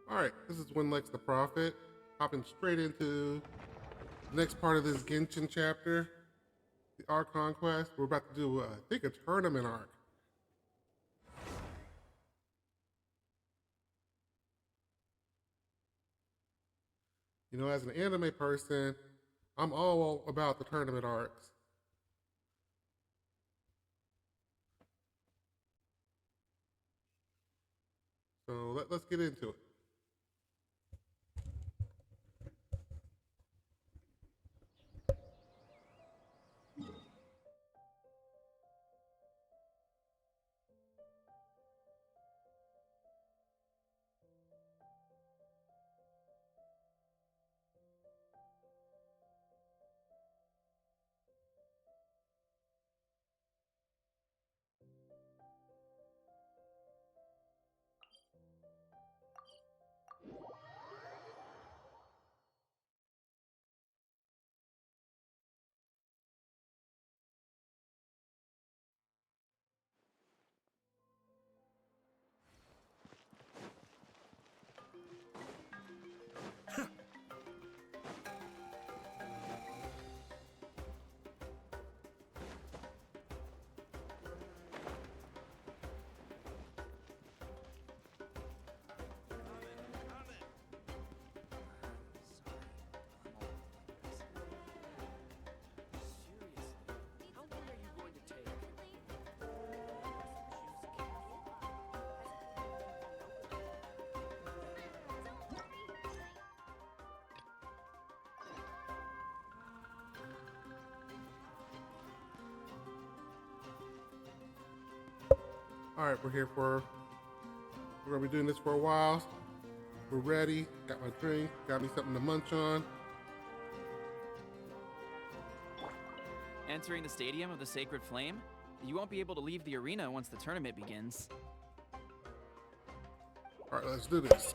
Alright, this is When Lex the Prophet. Hopping straight into the next part of this Genshin chapter, the Archon quest. We're about to do, I think, a tournament arc. You know, as an anime person, I'm all about the tournament arcs. So let's get into it. Alright, we're gonna be doing this for a while. We're ready, got my drink, got me something to munch on. Entering the Stadium of the Sacred Flame? You won't be able to leave the arena once the tournament begins. Alright, let's do this.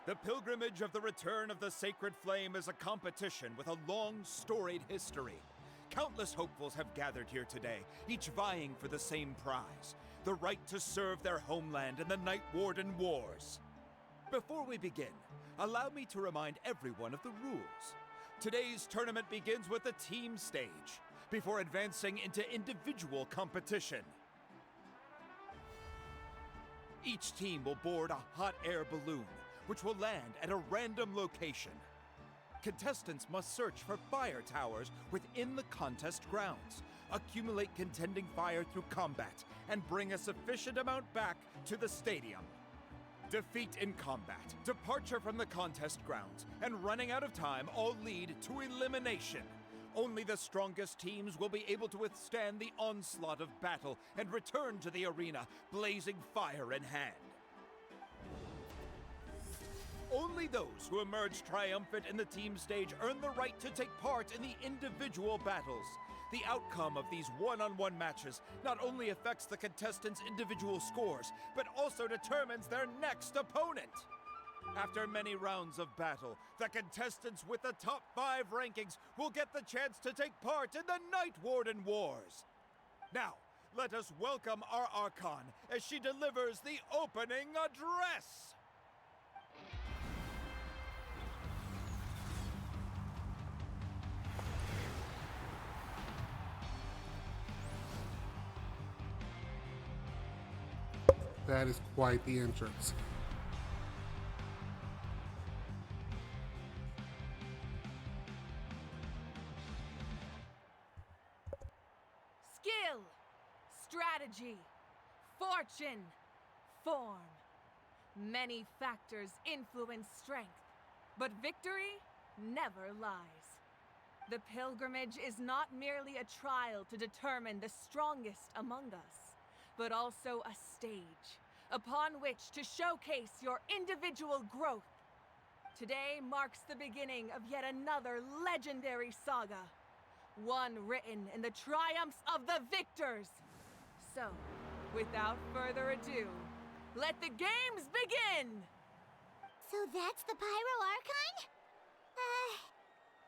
The pilgrimage of the return of the Sacred Flame is a competition with a long, storied history. Countless hopefuls have gathered here today, each vying for the same prize, the right to serve their homeland in the Night Warden Wars. Before we begin, allow me to remind everyone of the rules. Today's tournament begins with the team stage, before advancing into individual competition. Each team will board a hot air balloon, which will land at a random location. Contestants must search for fire towers within the contest grounds, accumulate contending fire through combat, and bring a sufficient amount back to the stadium. Defeat in combat, departure from the contest grounds, and running out of time all lead to elimination. Only the strongest teams will be able to withstand the onslaught of battle and return to the arena, blazing fire in hand. Only those who emerge triumphant in the team stage earn the right to take part in the individual battles. The outcome of these one-on-one matches not only affects the contestants' individual scores, but also determines their next opponent. After many rounds of battle, the contestants with the top 5 rankings will get the chance to take part in the Night Warden Wars. Now, let us welcome our Archon as she delivers the opening address. That is quite the entrance. Skill, strategy, fortune, form. Many factors influence strength, but victory never lies. The pilgrimage is not merely a trial to determine the strongest among us, but also a stage upon which to showcase your individual growth. Today marks the beginning of yet another legendary saga. One written in the triumphs of the victors. So, without further ado, let the games begin! So that's the Pyro Archon?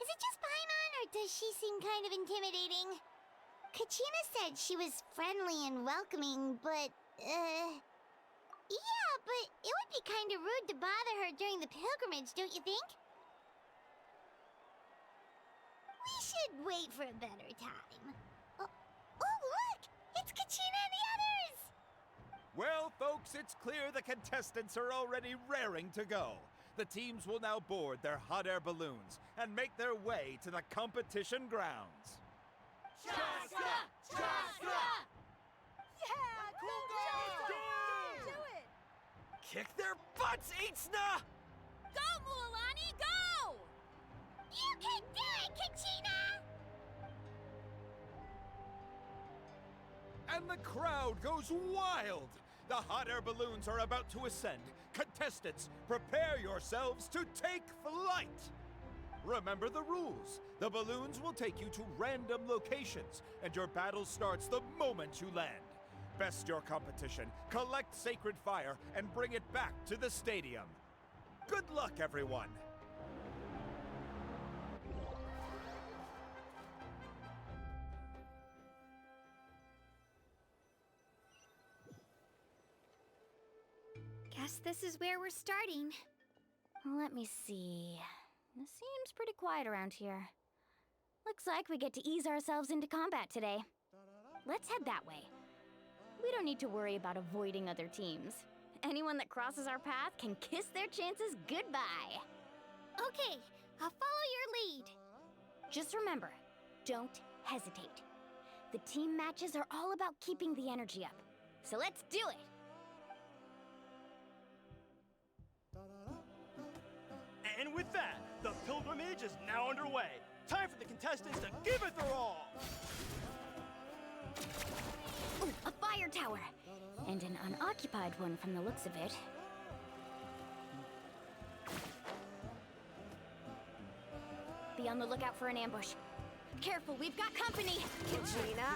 Is it just Paimon, or does she seem kind of intimidating? Kachina said she was friendly and welcoming, but, yeah, but it would be kind of rude to bother her during the pilgrimage, don't you think? We should wait for a better time. Oh, look! It's Kachina and the others! Well, folks, it's clear the contestants are already raring to go. The teams will now board their hot air balloons and make their way to the competition grounds. Chaska! Chaska! Yeah! Cool girl! Do it! Kick their butts, Itzna! Go, Mualani, go! You can do it, Kachina! And the crowd goes wild! The hot air balloons are about to ascend. Contestants, prepare yourselves to take flight! Remember the rules. The balloons will take you to random locations, and your battle starts the moment you land. Best your competition, collect sacred fire, and bring it back to the stadium. Good luck, everyone! Guess this is where we're starting. Let me see. It seems pretty quiet around here. Looks like we get to ease ourselves into combat today. Let's head that way. We don't need to worry about avoiding other teams. Anyone that crosses our path can kiss their chances goodbye. Okay, I'll follow your lead. Just remember, don't hesitate. The team matches are all about keeping the energy up. So let's do it! And with that, the pilgrimage is now underway. Time for the contestants to give it their all! Ooh, a fire tower! And an unoccupied one from the looks of it. Be on the lookout for an ambush. Careful, we've got company! Katrina.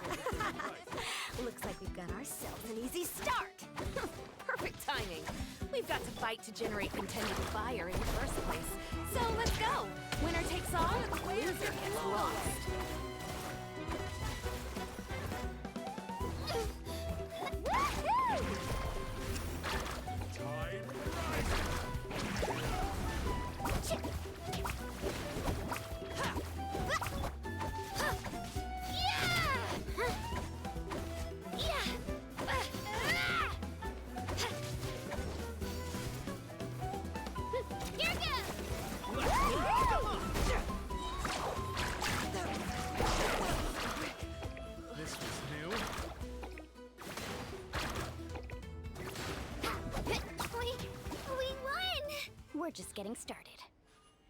Looks like we've got ourselves an easy start. Perfect timing. We've got to fight to generate contended fire in the first place. So let's go. Winner takes all, loser gets lost. Woohoo! Tide rising! This was new. We won! We're just getting started.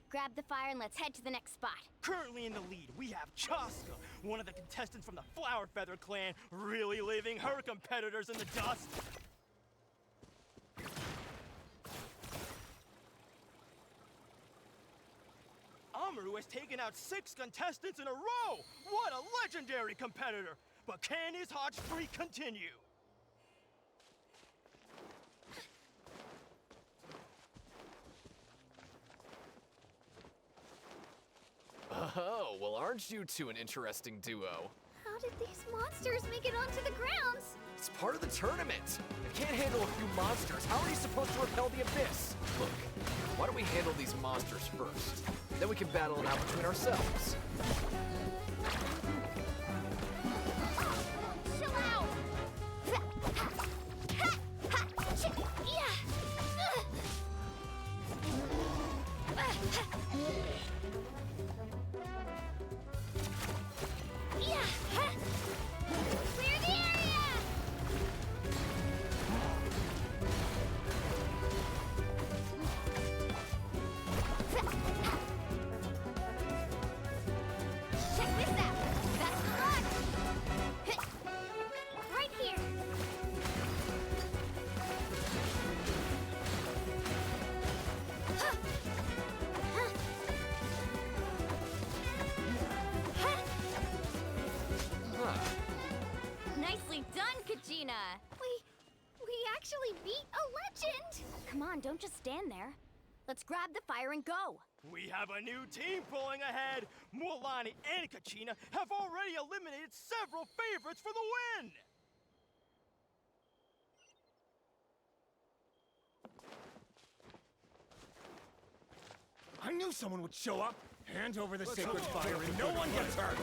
Grab the fire and let's head to the next spot. Currently in the lead, we have Chaska, one of the contestants from the Flower Feather clan, really leaving her competitors in the dust. Amaru has taken out 6 contestants in a row! What a legendary competitor! But can his hot streak continue? Oh, well, aren't you two an interesting duo? How did these monsters make it onto the grounds? It's part of the tournament. I can't handle a few monsters. How are you supposed to repel the abyss? Look, why don't we handle these monsters first? Then we can battle it out between ourselves. Chill out! Clear the area! Check this out! Nicely done, Kachina! We actually beat a legend! Come on, don't just stand there. Let's grab the fire and go. We have a new team pulling ahead. Mualani and Kachina have already eliminated several favorites for the win. I knew someone would show up. Hand over the sacred fire and no one gets hurt.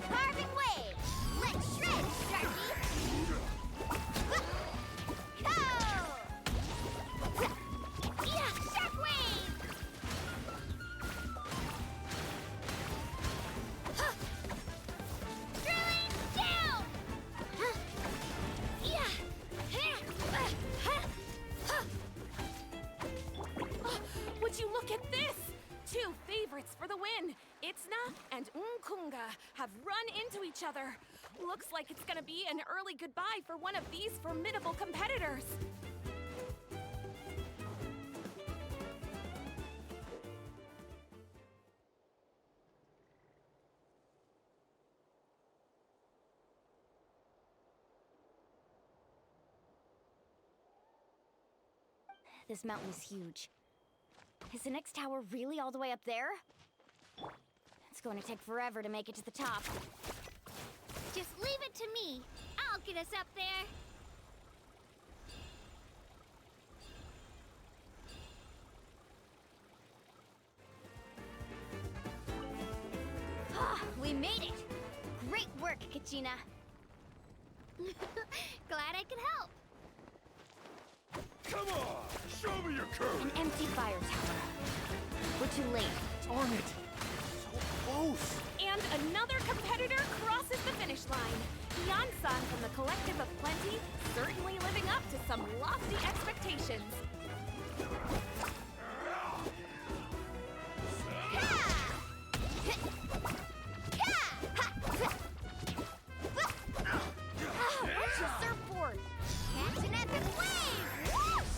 Carving wave! Let's shred, Sharky! Go! Yeah, shockwave! Drilling down! Yeah! Would you look at this? Two favorites for the win. Itzna and Unkunga have run into each other. Looks like it's gonna be an early goodbye for one of these formidable competitors. This mountain is huge. Is the next tower really all the way up there? It's going to take forever to make it to the top. Just leave it to me. I'll get us up there. Ah, we made it! Great work, Kachina. Glad I could help. Come on, show me your courage. An empty fire tower. We're too late. Darn it. So close. And another competitor crosses the finish line. Yan-san from the Collective of Plenty, certainly living up to some lofty expectations. What's your surfboard? Catch an epic wave! Whoosh!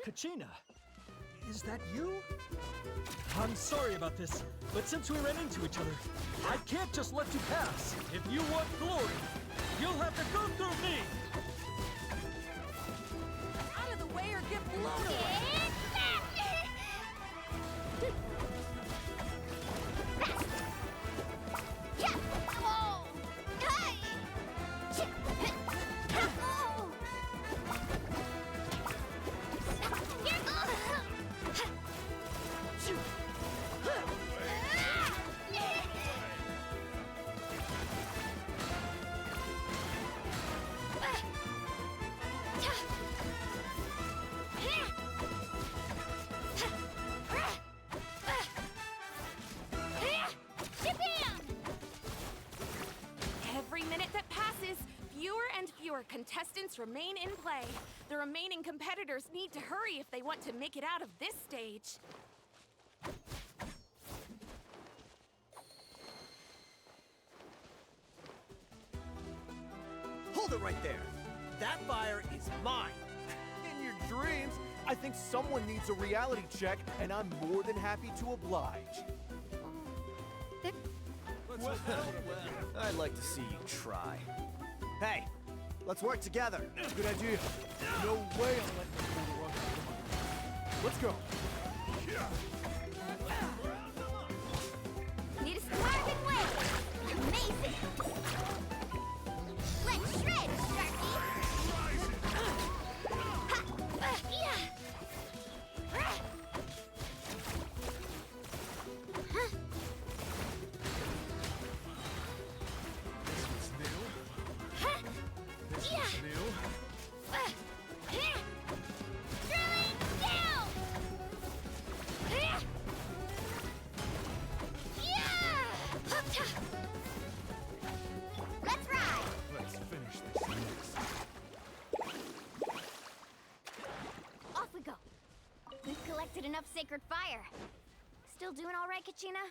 Kachina, is that you? I'm sorry about this, but since we ran into each other, I can't just let you pass. If you want glory, you'll have to go through me! Out of the way or get blown away! Every minute that passes, fewer and fewer contestants remain in play. The remaining competitors need to hurry if they want to make it out of this stage. Hold it right there. That fire is mine. In your dreams, I think someone needs a reality check, and I'm more than happy to oblige. I'd like to see you try. Hey, let's work together. Good idea. No way I'll let you pull the rug out. Let's go. Need a sparking wave! Amazing! Let's shred, Sharky! We've collected enough sacred fire. Still doing all right, Kachina?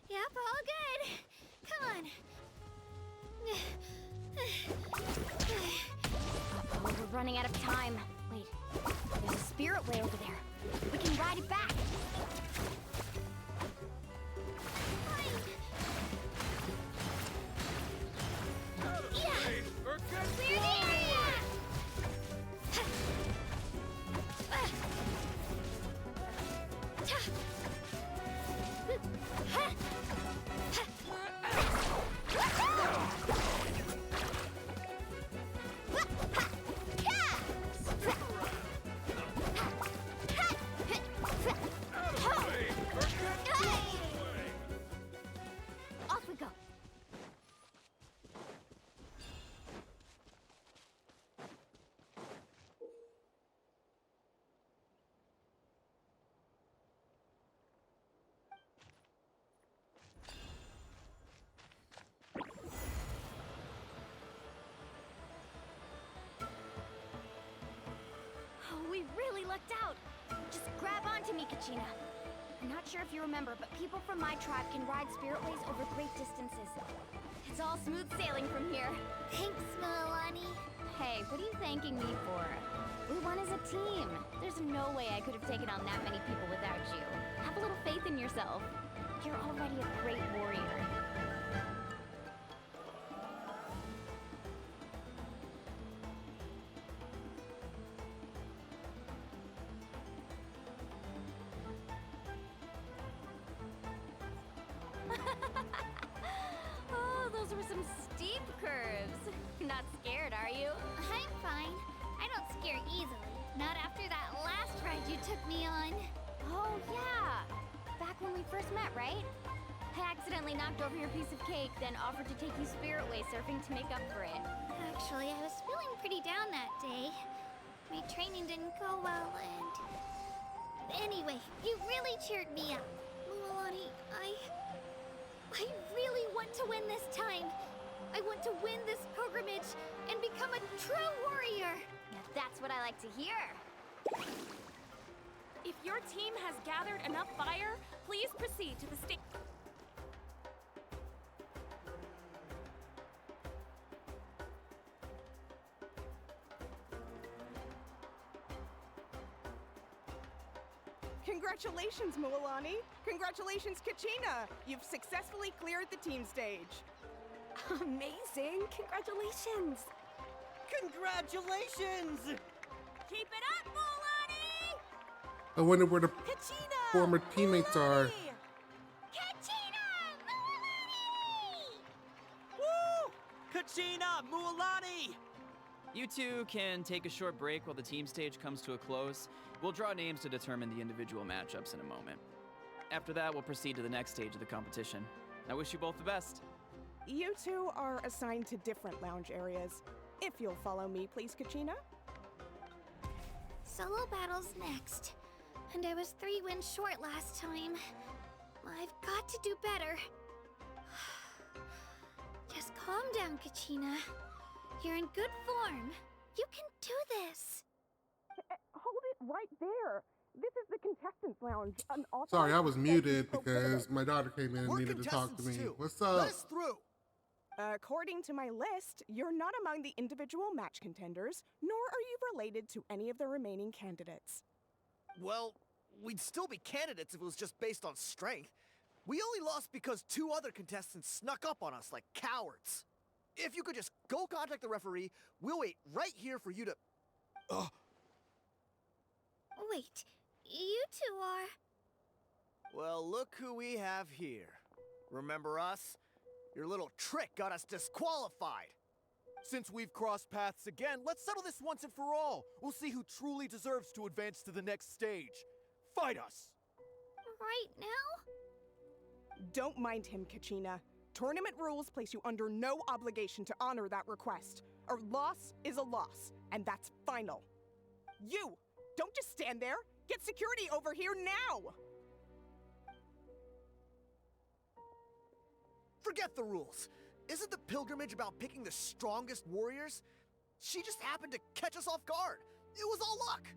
Yep, all good. Come on. Oh, we're running out of time. Wait, there's a spirit way over there. We can ride it back. We're there! Off we go. Oh, we really lucked out. Just grab onto me, Kachina. I'm not sure if you remember, but people from my tribe can ride spiritways over great distances. It's all smooth sailing from here. Thanks, Milani. Hey, what are you thanking me for? We won as a team. There's no way I could have taken on that many people without you. Have a little faith in yourself. You're already a great warrior. Oh, those were some steep curves. Not scared, are you? I'm fine. I don't scare easily. Not after that last ride you took me on. Oh, yeah. Back when we first met, right? I accidentally knocked over your piece of cake, then offered to take you spiritway surfing to make up for it. Actually, I was feeling pretty down that day. My training didn't go well, and... Anyway, you really cheered me up. Mulani, I really want to win this time. I want to win this pilgrimage and become a true warrior. Now that's what I like to hear. If your team has gathered enough fire, please proceed to the stage. Congratulations, Mualani! Congratulations, Kachina! You've successfully cleared the team stage. Amazing! Congratulations! Congratulations! Keep it up, Mulani! I wonder where the Kachina! former teammates are. Kachina! Mulani! Woo! Kachina! Mualani! You two can take a short break while the team stage comes to a close. We'll draw names to determine the individual matchups in a moment. After that, we'll proceed to the next stage of the competition. I wish you both the best. You two are assigned to different lounge areas. If you'll follow me, please, Kachina. Solo battle's next. And I was 3 wins short last time. I've got to do better. Just calm down, Kachina. You're in good form. You can do this. Hold it right there. This is the contestants' lounge. Sorry, I was muted because my daughter came in and We're needed to talk to me. contestants too. What's up? Let us through! According to my list, you're not among the individual match contenders, nor are you related to any of the remaining candidates. Well, we'd still be candidates if it was just based on strength. We only lost because 2 other contestants snuck up on us like cowards. If you could just go contact the referee, we'll wait right here for you to... Wait, you two are... Well, look who we have here. Remember us? Your little trick got us disqualified. Since we've crossed paths again, let's settle this once and for all. We'll see who truly deserves to advance to the next stage. Fight us! right now? Don't mind him, Kachina. Tournament rules place you under no obligation to honor that request. A loss is a loss, and that's final. You! Don't just stand there! Get security over here now! Forget the rules. Isn't the pilgrimage about picking the strongest warriors? She just happened to catch us off guard. It was all luck.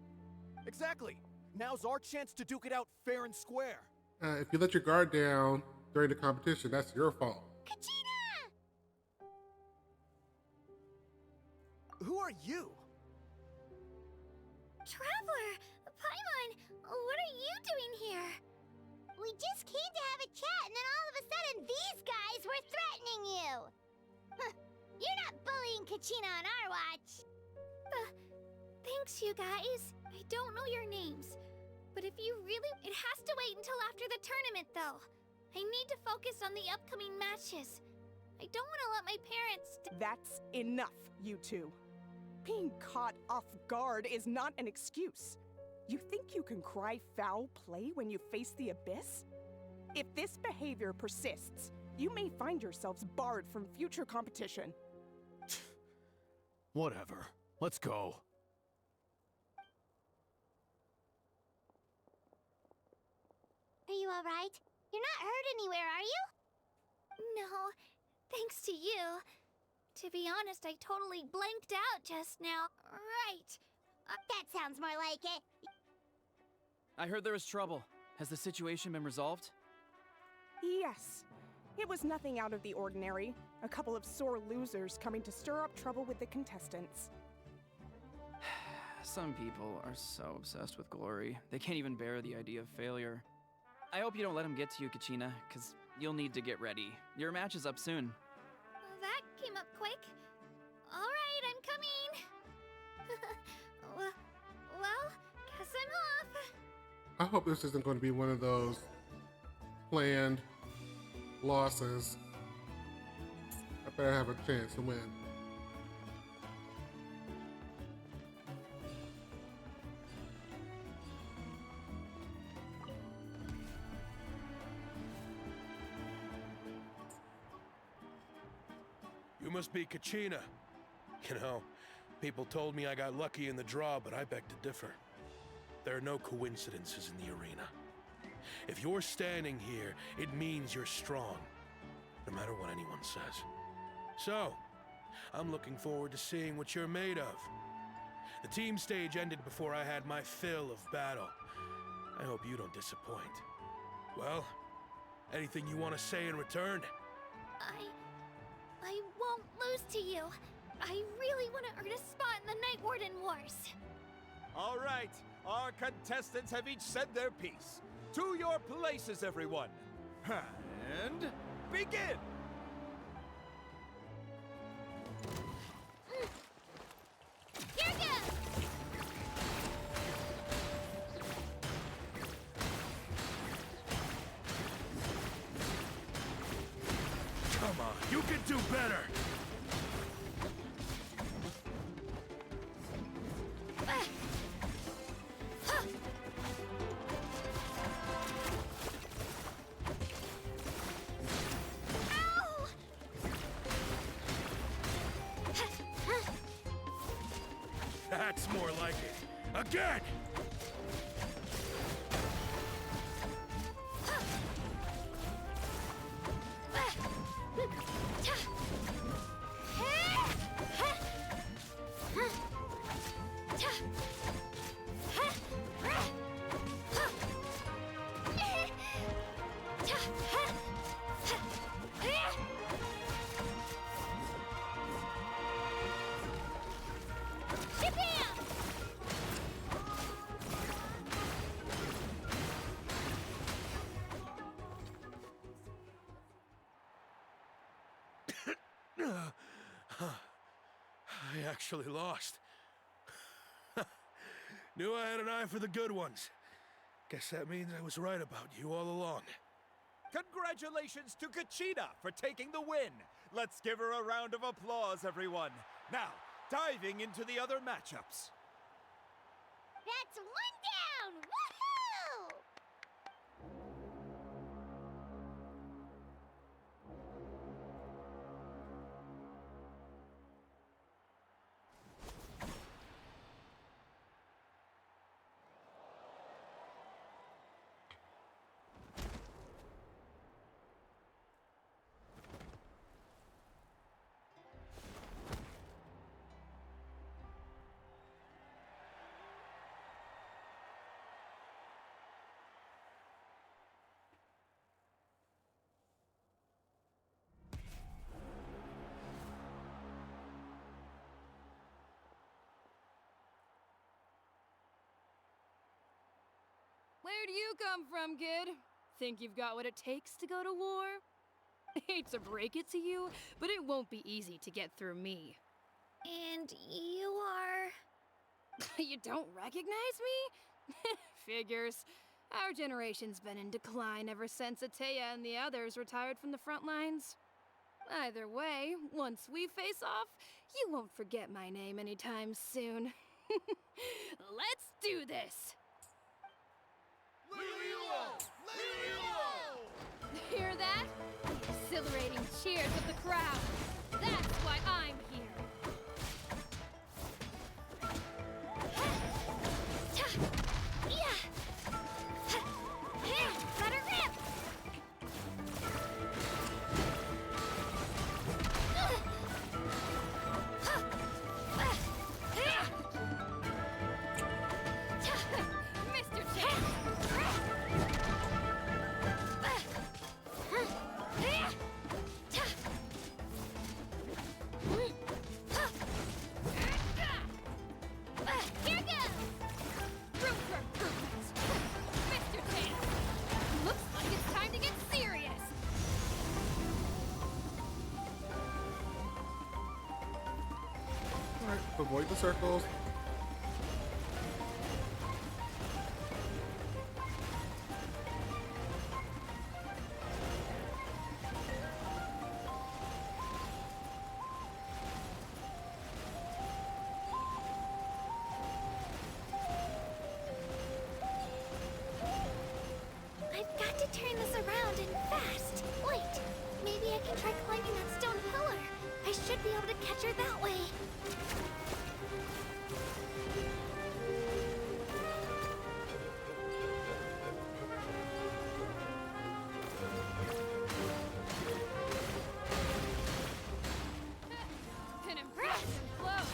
Exactly. Now's our chance to duke it out fair and square. If you let your guard down during the competition, that's your fault. Kachina! Who are you? Traveler! Paimon! What are you doing here? We just came to have a chat, and then all of a sudden these guys were threatening you! Huh, you're not bullying Kachina on our watch! Thanks, you guys. I don't know your names. But if you really... It has to wait until after the tournament, though. I need to focus on the upcoming matches. I don't want to let my parents... That's enough, you two. Being caught off guard is not an excuse. You think you can cry foul play when you face the abyss? If this behavior persists, you may find yourselves barred from future competition. Whatever. Let's go. Are you alright? You're not hurt anywhere, are you? No, thanks to you. To be honest, I totally blanked out just now. Right. That sounds more like it. I heard there was trouble. Has the situation been resolved? Yes. It was nothing out of the ordinary. A couple of sore losers coming to stir up trouble with the contestants. Some people are so obsessed with glory, they can't even bear the idea of failure. I hope you don't let them get to you, Kachina, because you'll need to get ready. Your match is up soon. That came up quick. All right, I'm coming. well, guess I'm off. I hope this isn't going to be one of those planned losses. I better have a chance to win. You must be Kachina. You know, people told me I got lucky in the draw, but I beg to differ. There are no coincidences in the arena. If you're standing here, it means you're strong, no matter what anyone says. So, I'm looking forward to seeing what you're made of. The team stage ended before I had my fill of battle. I hope you don't disappoint. Well, anything you want to say in return? I won't lose to you. I really want to earn a spot in the Night Warden Wars. All right, our contestants have each said their piece. To your places, everyone. And begin! Here goes! Come on, you can do better! That's more like it. Again! I actually lost. Knew I had an eye for the good ones. Guess that means I was right about you all along. Congratulations to Kachina for taking the win. Let's give her a round of applause, everyone. Now, diving into the other matchups. That's one down! Woohoo! Where'd you come from, kid? Think you've got what it takes to go to war? Hate to break it to you, but it won't be easy to get through me. And you are... You don't recognize me? Figures. Our generation's been in decline ever since Ateya and the others retired from the front lines. Either way, once we face off, you won't forget my name anytime soon. Let's do this! Hear that? The exhilarating cheers of the crowd. That's why I'm here. Let her rip! Mr. Chance! Here goes! Room for improvement! Mr. Chance! Looks like it's time to get serious! Alright, avoid the circles. I've got to turn this around and fast. Wait, maybe I can try climbing that stone pillar. I should be able to catch her that way. An impressive blow!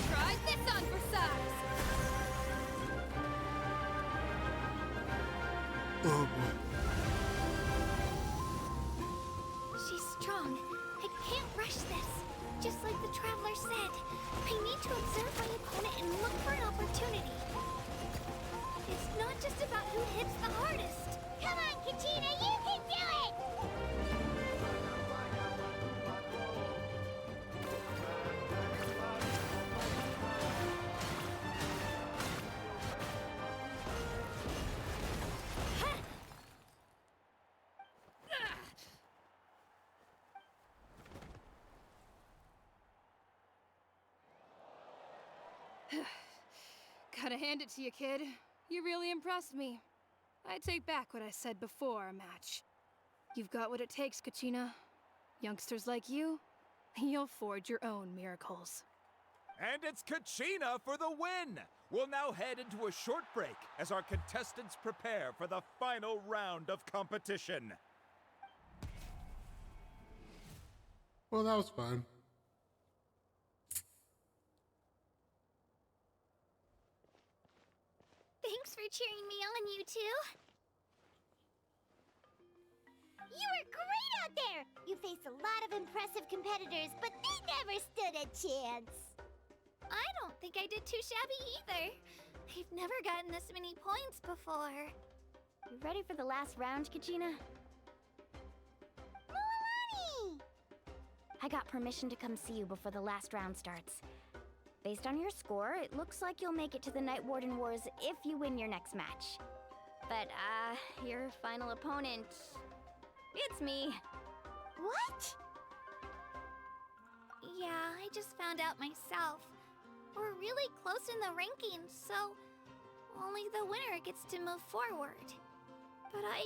Try this on for size! Oh boy. She's strong. I can't rush this. Just like the Traveler said, I need to observe my opponent and look for an opportunity. It's not just about who hits the hardest. Come on, Kachina, you can do it! Gotta hand it to you, kid. You really impressed me. I take back what I said before our match. You've got what it takes, Kachina. Youngsters like you, you'll forge your own miracles. And it's Kachina for the win! We'll now head into a short break as our contestants prepare for the final round of competition. Well, that was fun. Thanks for cheering me on, you two. You were great out there! You faced a lot of impressive competitors, but they never stood a chance. I don't think I did too shabby either. I've never gotten this many points before. You ready for the last round, Kachina? Milani! I got permission to come see you before the last round starts. Based on your score, it looks like you'll make it to the Night Warden Wars if you win your next match. But, your final opponent... it's me. What? Yeah, I just found out myself. We're really close in the rankings, so only the winner gets to move forward. But I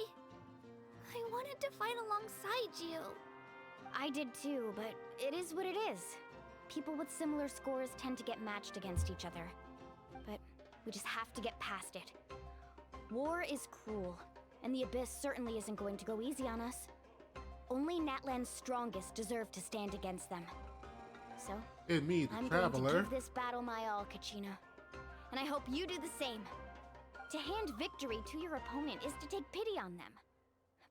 wanted to fight alongside you. I did too, but it is what it is. People with similar scores tend to get matched against each other. But we just have to get past it. War is cruel, and the Abyss certainly isn't going to go easy on us. Only Natlan's strongest deserve to stand against them. So, And me, the I'm traveler. going to give this battle my all, Kachina. And I hope you do the same. To hand victory to your opponent is to take pity on them.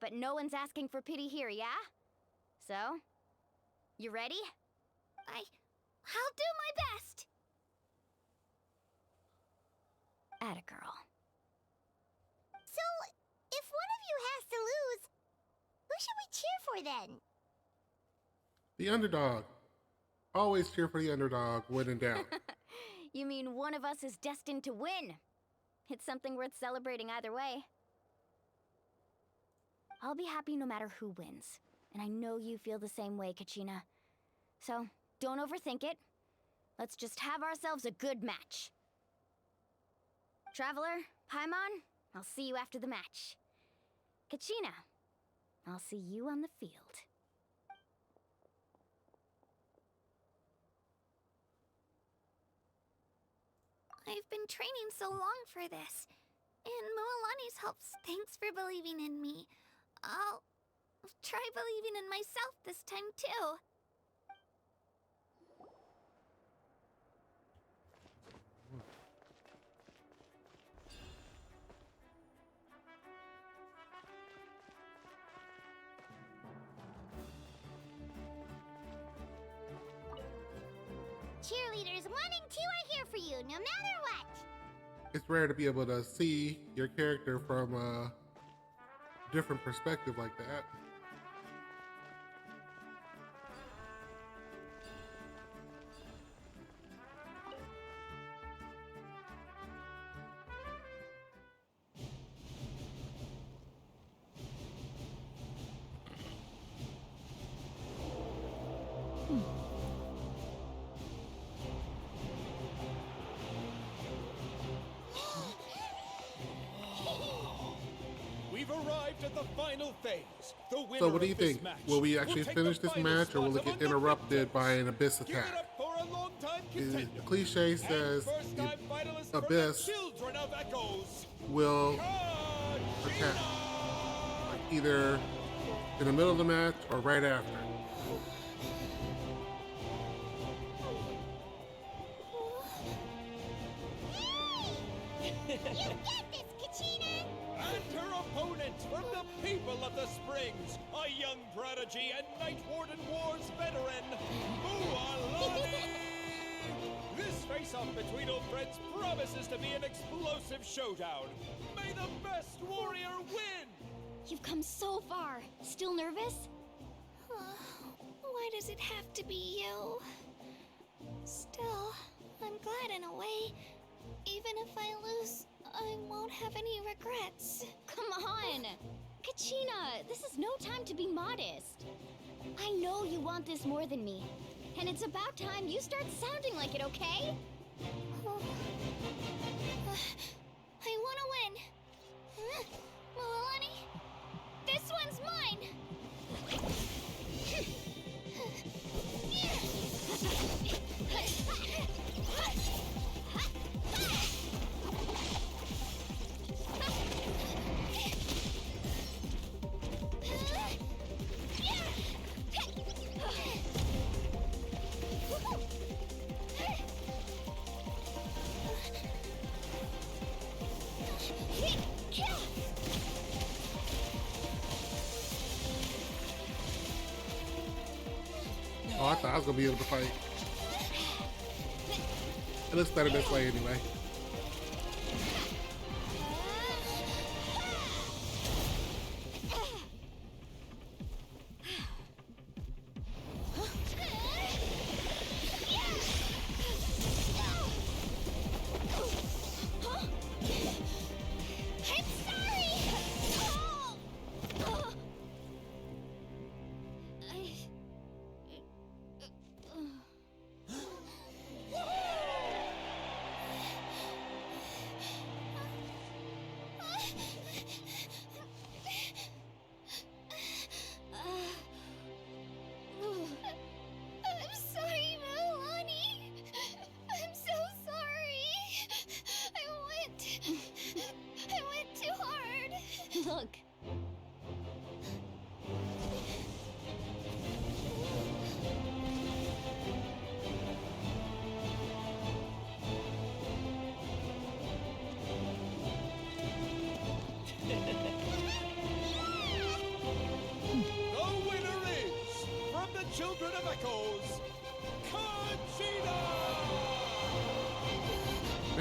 But no one's asking for pity here, yeah? So, you ready? I'll do my best! Atta girl. So, if one of you has to lose, who should we cheer for then? The underdog. Always cheer for the underdog when in doubt. You mean one of us is destined to win? It's something worth celebrating either way. I'll be happy no matter who wins. And I know you feel the same way, Kachina. So, don't overthink it. Let's just have ourselves a good match. Traveler, Paimon, I'll see you after the match. Kachina, I'll see you on the field. I've been training so long for this. And Mualani's helps. Thanks for believing in me. I'll try believing in myself this time too. Cheerleaders 1 and 2 are here for you, no matter what. It's rare to be able to see your character from a different perspective like that. We've arrived at the final phase. The winner So what do you of this think? match Will we actually take finish the this final match, or will slot it of get interrupted by an Abyss Give attack? it up for a long-time The contender. cliche says and first-time the finalist from the Abyss Children of Echoes, will attack, like either in the middle of the match or right after. You get this, Kachina! and her opponent from the people of the Springs, a young prodigy and Night Warden Wars veteran, Mualani! This face-off between old friends promises to be an explosive showdown. May the best warrior win! You've come so far. Still nervous? Why does it have to be you? Still, I'm glad in a way. Even if I lose, I won't have any regrets. Come on! Kachina, this is no time to be modest. I know you want this more than me. And it's about time you start sounding like it, okay? I want to win. Mualani, this one's mine. Oh, I thought I was gonna be able to fight. It looks better this way anyway.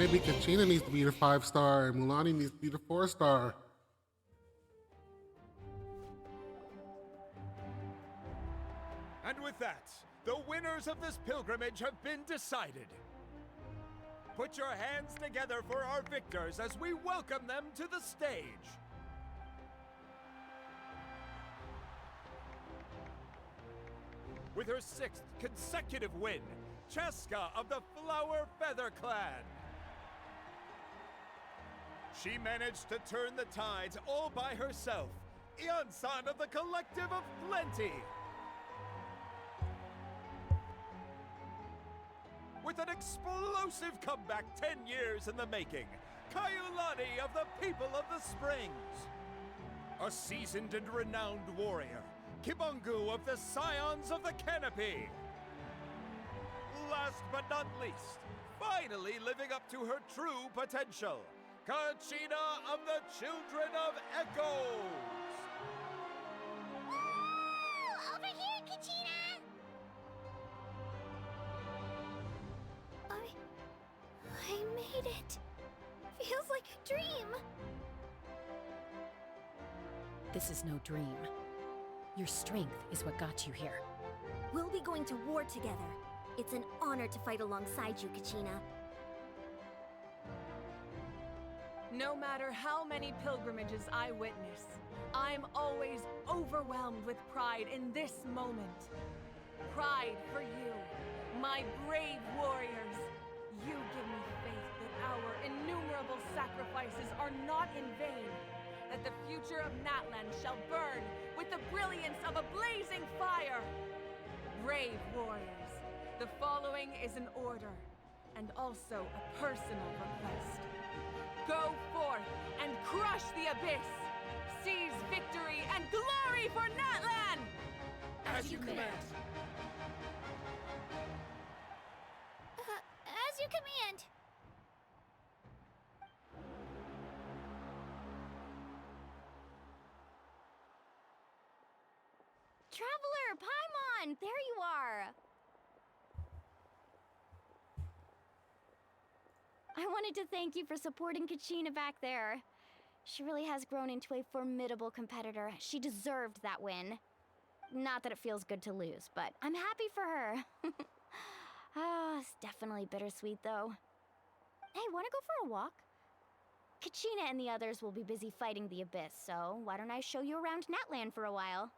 Maybe Kachina needs to be the 5-star and Mulani needs to be the 4-star. And with that, the winners of this pilgrimage have been decided. Put your hands together for our victors as we welcome them to the stage. With her 6th consecutive win, Cheska of the Flower Feather Clan. She managed to turn the tides all by herself. Ian-san of the Collective of Plenty. With an explosive comeback 10 years in the making, Kaiulani of the People of the Springs. A seasoned and renowned warrior, Kibungu of the Scions of the Canopy. Last but not least, finally living up to her true potential, Kachina of the Children of Echoes. Ooh, over here, Kachina! I made it. Feels like a dream. This is no dream. Your strength is what got you here. We'll be going to war together. It's an honor to fight alongside you, Kachina. No matter how many pilgrimages I witness, I'm always overwhelmed with pride in this moment. Pride for you, my brave warriors. You give me faith that our innumerable sacrifices are not in vain, that the future of Natlan shall burn with the brilliance of a blazing fire. Brave warriors, the following is an order, and also a personal request. Go forth and crush the abyss! Seize victory and glory for Natlan! As you command. As you command. Traveler, Paimon, there you are. I wanted to thank you for supporting Kachina back there. She really has grown into a formidable competitor. She deserved that win. Not that it feels good to lose, but I'm happy for her. It's definitely bittersweet, though. Hey, wanna go for a walk? Kachina and the others will be busy fighting the Abyss, so why don't I show you around Natlan for a while?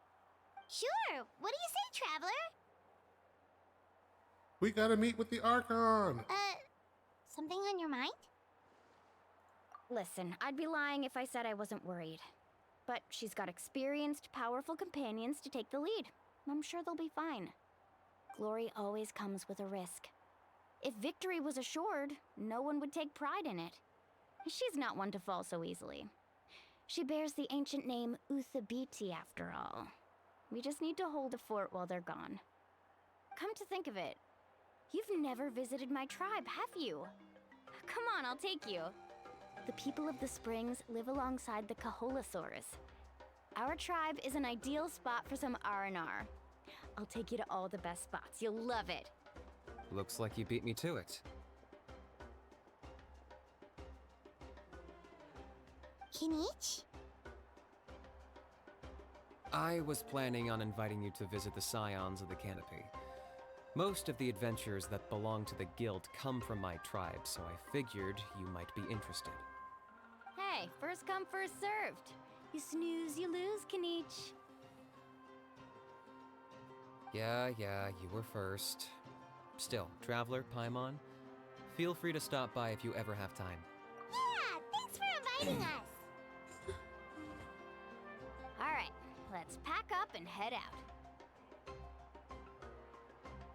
Sure. What do you say, Traveler? We gotta meet with the Archon. Something on your mind? Listen, I'd be lying if I said I wasn't worried. But she's got experienced, powerful companions to take the lead. I'm sure they'll be fine. Glory always comes with a risk. If victory was assured, no one would take pride in it. She's not one to fall so easily. She bears the ancient name Uthabiti, after all. We just need to hold the fort while they're gone. Come to think of it, you've never visited my tribe, have you? Come on, I'll take you. The people of the Springs live alongside the Kaholasaurus. Our tribe is an ideal spot for some R&R. I'll take you to all the best spots. You'll love it. Looks like you beat me to it. Kinich? I was planning on inviting you to visit the Scions of the Canopy. Most of the adventurers that belong to the guild come from my tribe, so I figured you might be interested. Hey, first come, first served. You snooze, you lose, Kinich. Yeah, you were first. Still, Traveler, Paimon, feel free to stop by if you ever have time. Yeah, thanks for inviting us. All right, let's pack up and head out.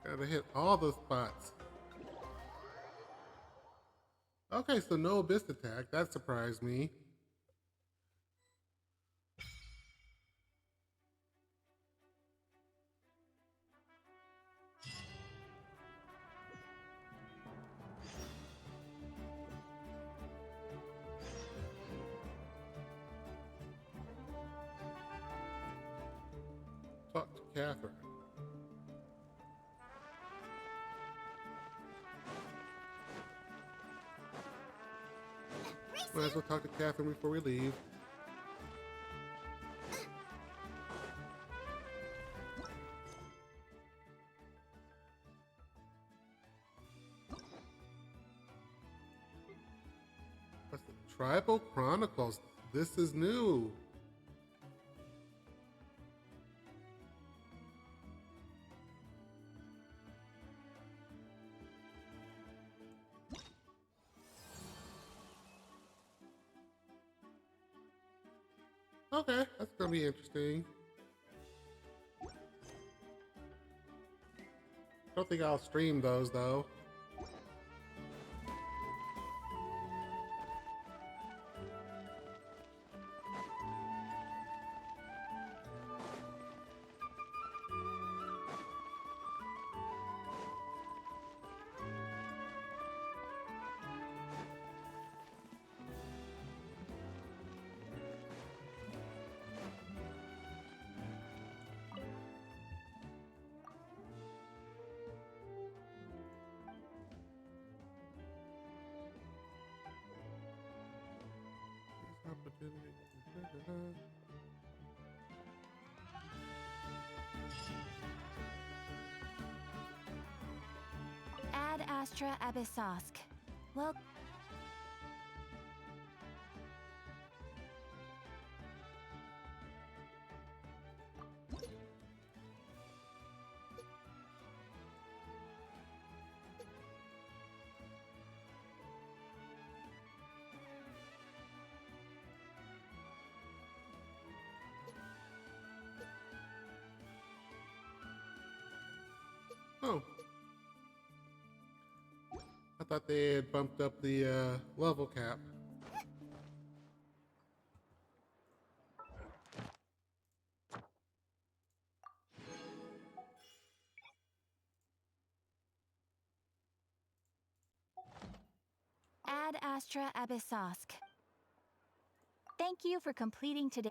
Gotta hit all the spots. Okay, so no abyss attack. That surprised me. Talk to Catherine. Might as well talk to Catherine before we leave. What's the Tribal Chronicles? This is new. Okay, that's gonna be interesting. Don't think I'll stream those though. Ad Astra Abyssosk. Well. Oh. I thought they had bumped up the level cap. Ad Astra Abyssosk. Thank you for completing today.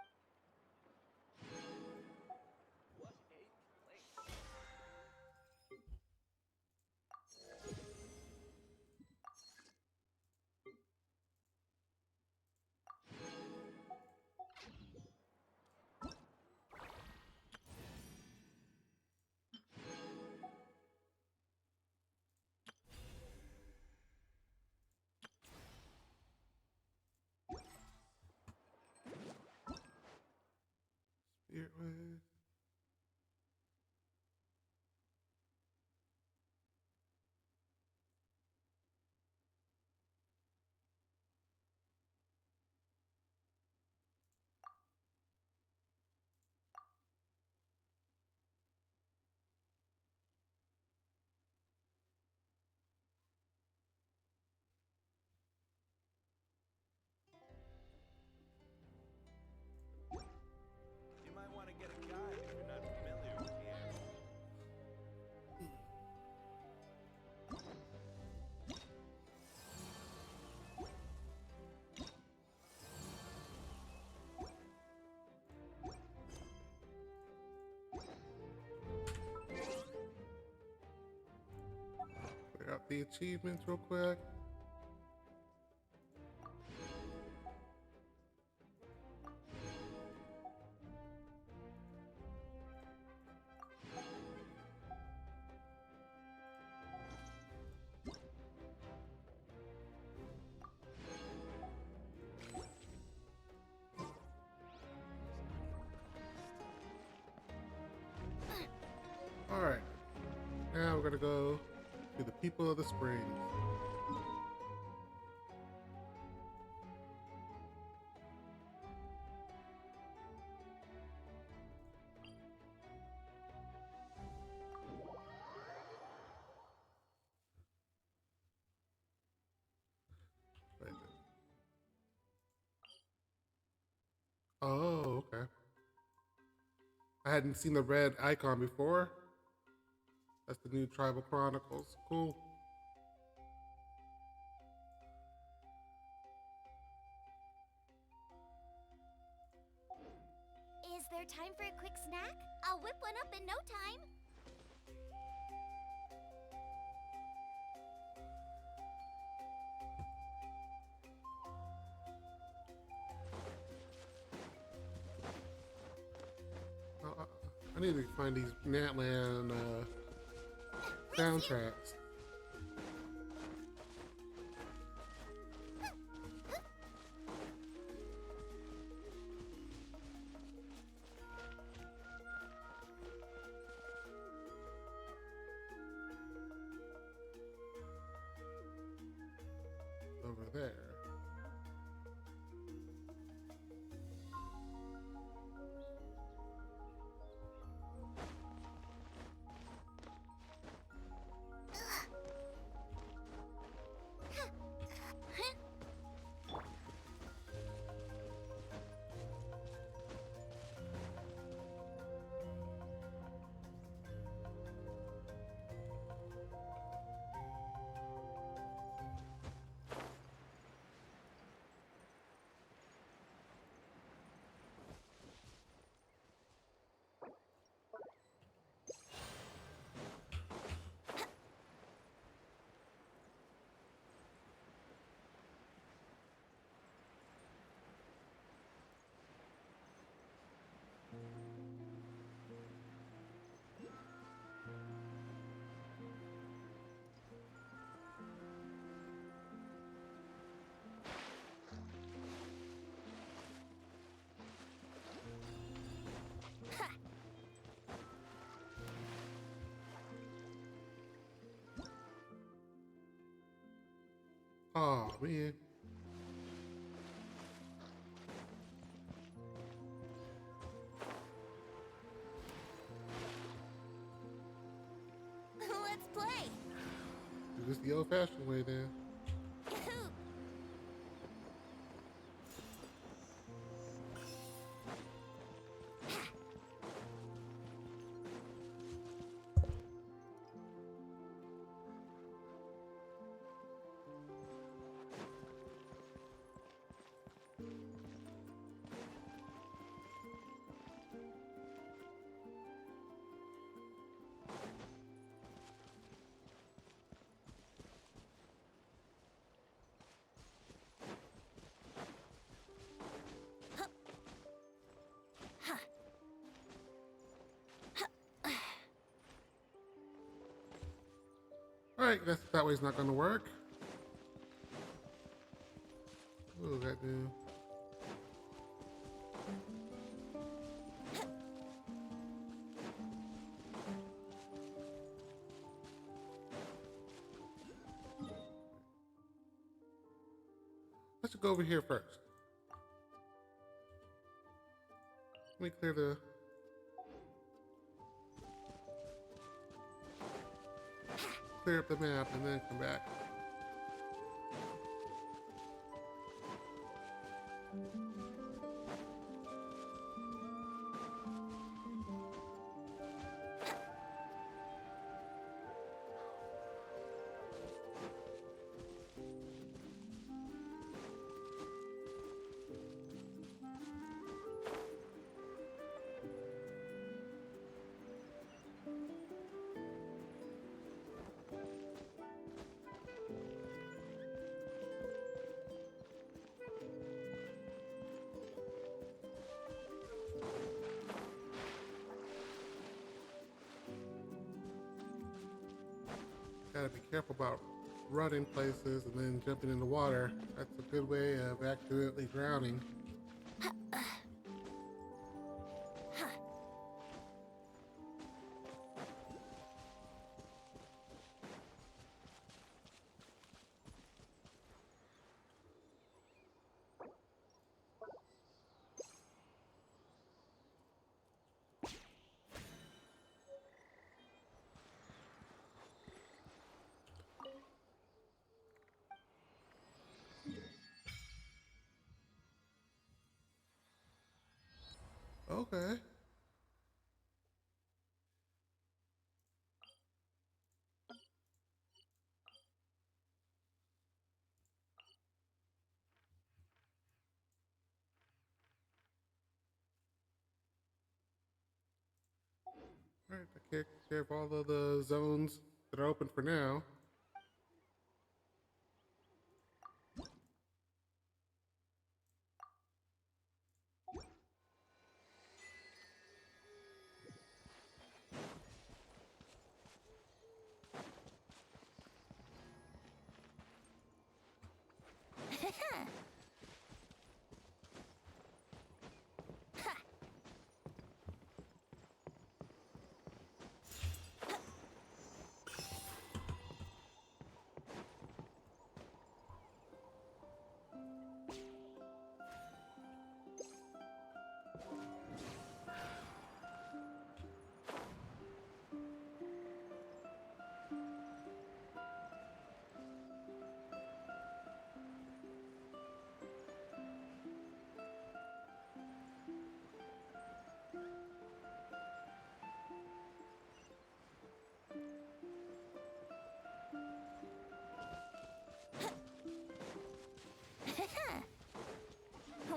Spirit Wave. You might want to get a guide if you're not familiar with the area. Clear out the achievements real quick. Alright, now we're gonna go to the people of the springs. Wait a minute. Oh, okay. I hadn't seen the red icon before. That's the new Tribal Chronicles. Cool. Is there time for a quick snack? I'll whip one up in no time. I need to find these Natlan soundtracks. Over there. Oh man. Let's play. Do this the old-fashioned way then. Alright, that way's not gonna work. What does that do? Let's go over here first. Let me clear the... clear up the map and then come back. Gotta be careful about running places and then jumping in the water. That's a good way of accidentally drowning. Okay. Alright, I take care of all of the zones that are open for now.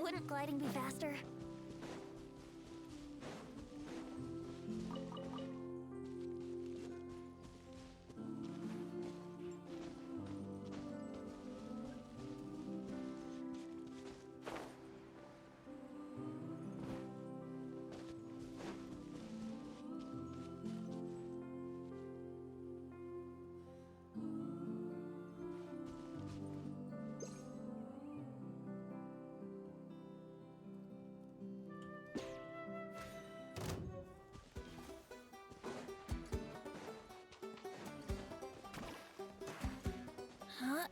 Wouldn't gliding be faster? Huh?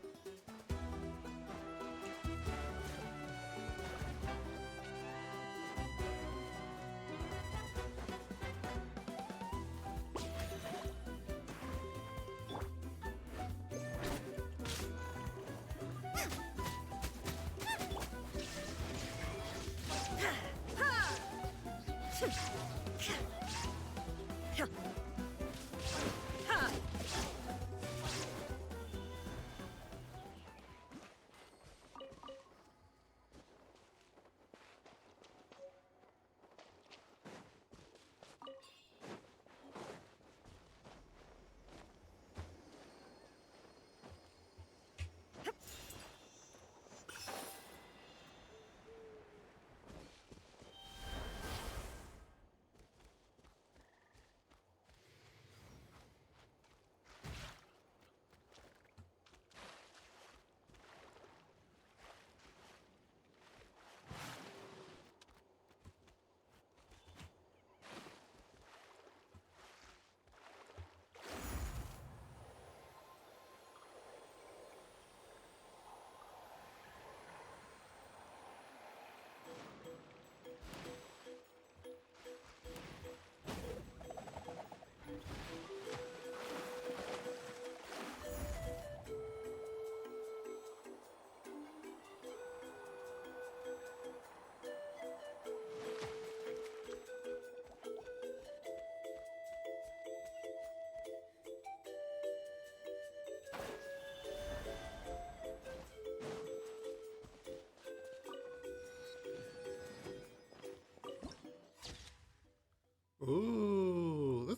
Ooh,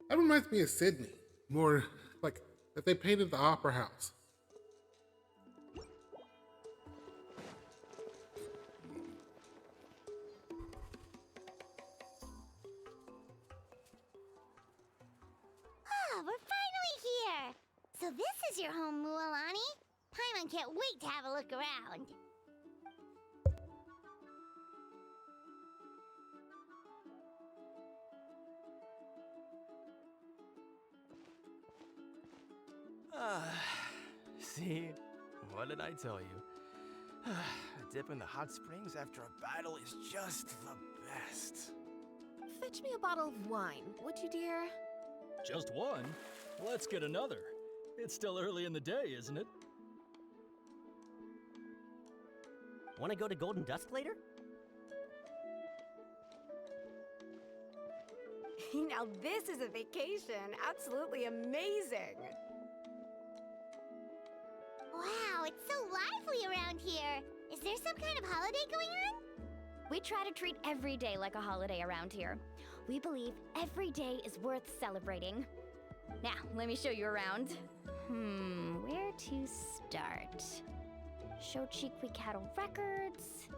that reminds me of Sydney. More like if they painted the opera house. Ah, we're finally here! So this is your home, Mualani? Paimon can't wait to have a look around. See? What did I tell you? A dip in the hot springs after a battle is just the best. Fetch me a bottle of wine, would you, dear? Just one? Let's get another. It's still early in the day, isn't it? Want to go to Golden Dusk later? Now this is a vacation. Absolutely amazing. Wow, it's so lively around here. Is there some kind of holiday going on? We try to treat every day like a holiday around here. We believe every day is worth celebrating. Now, let me show you around. Where to start? Shochiqui Cattle Records,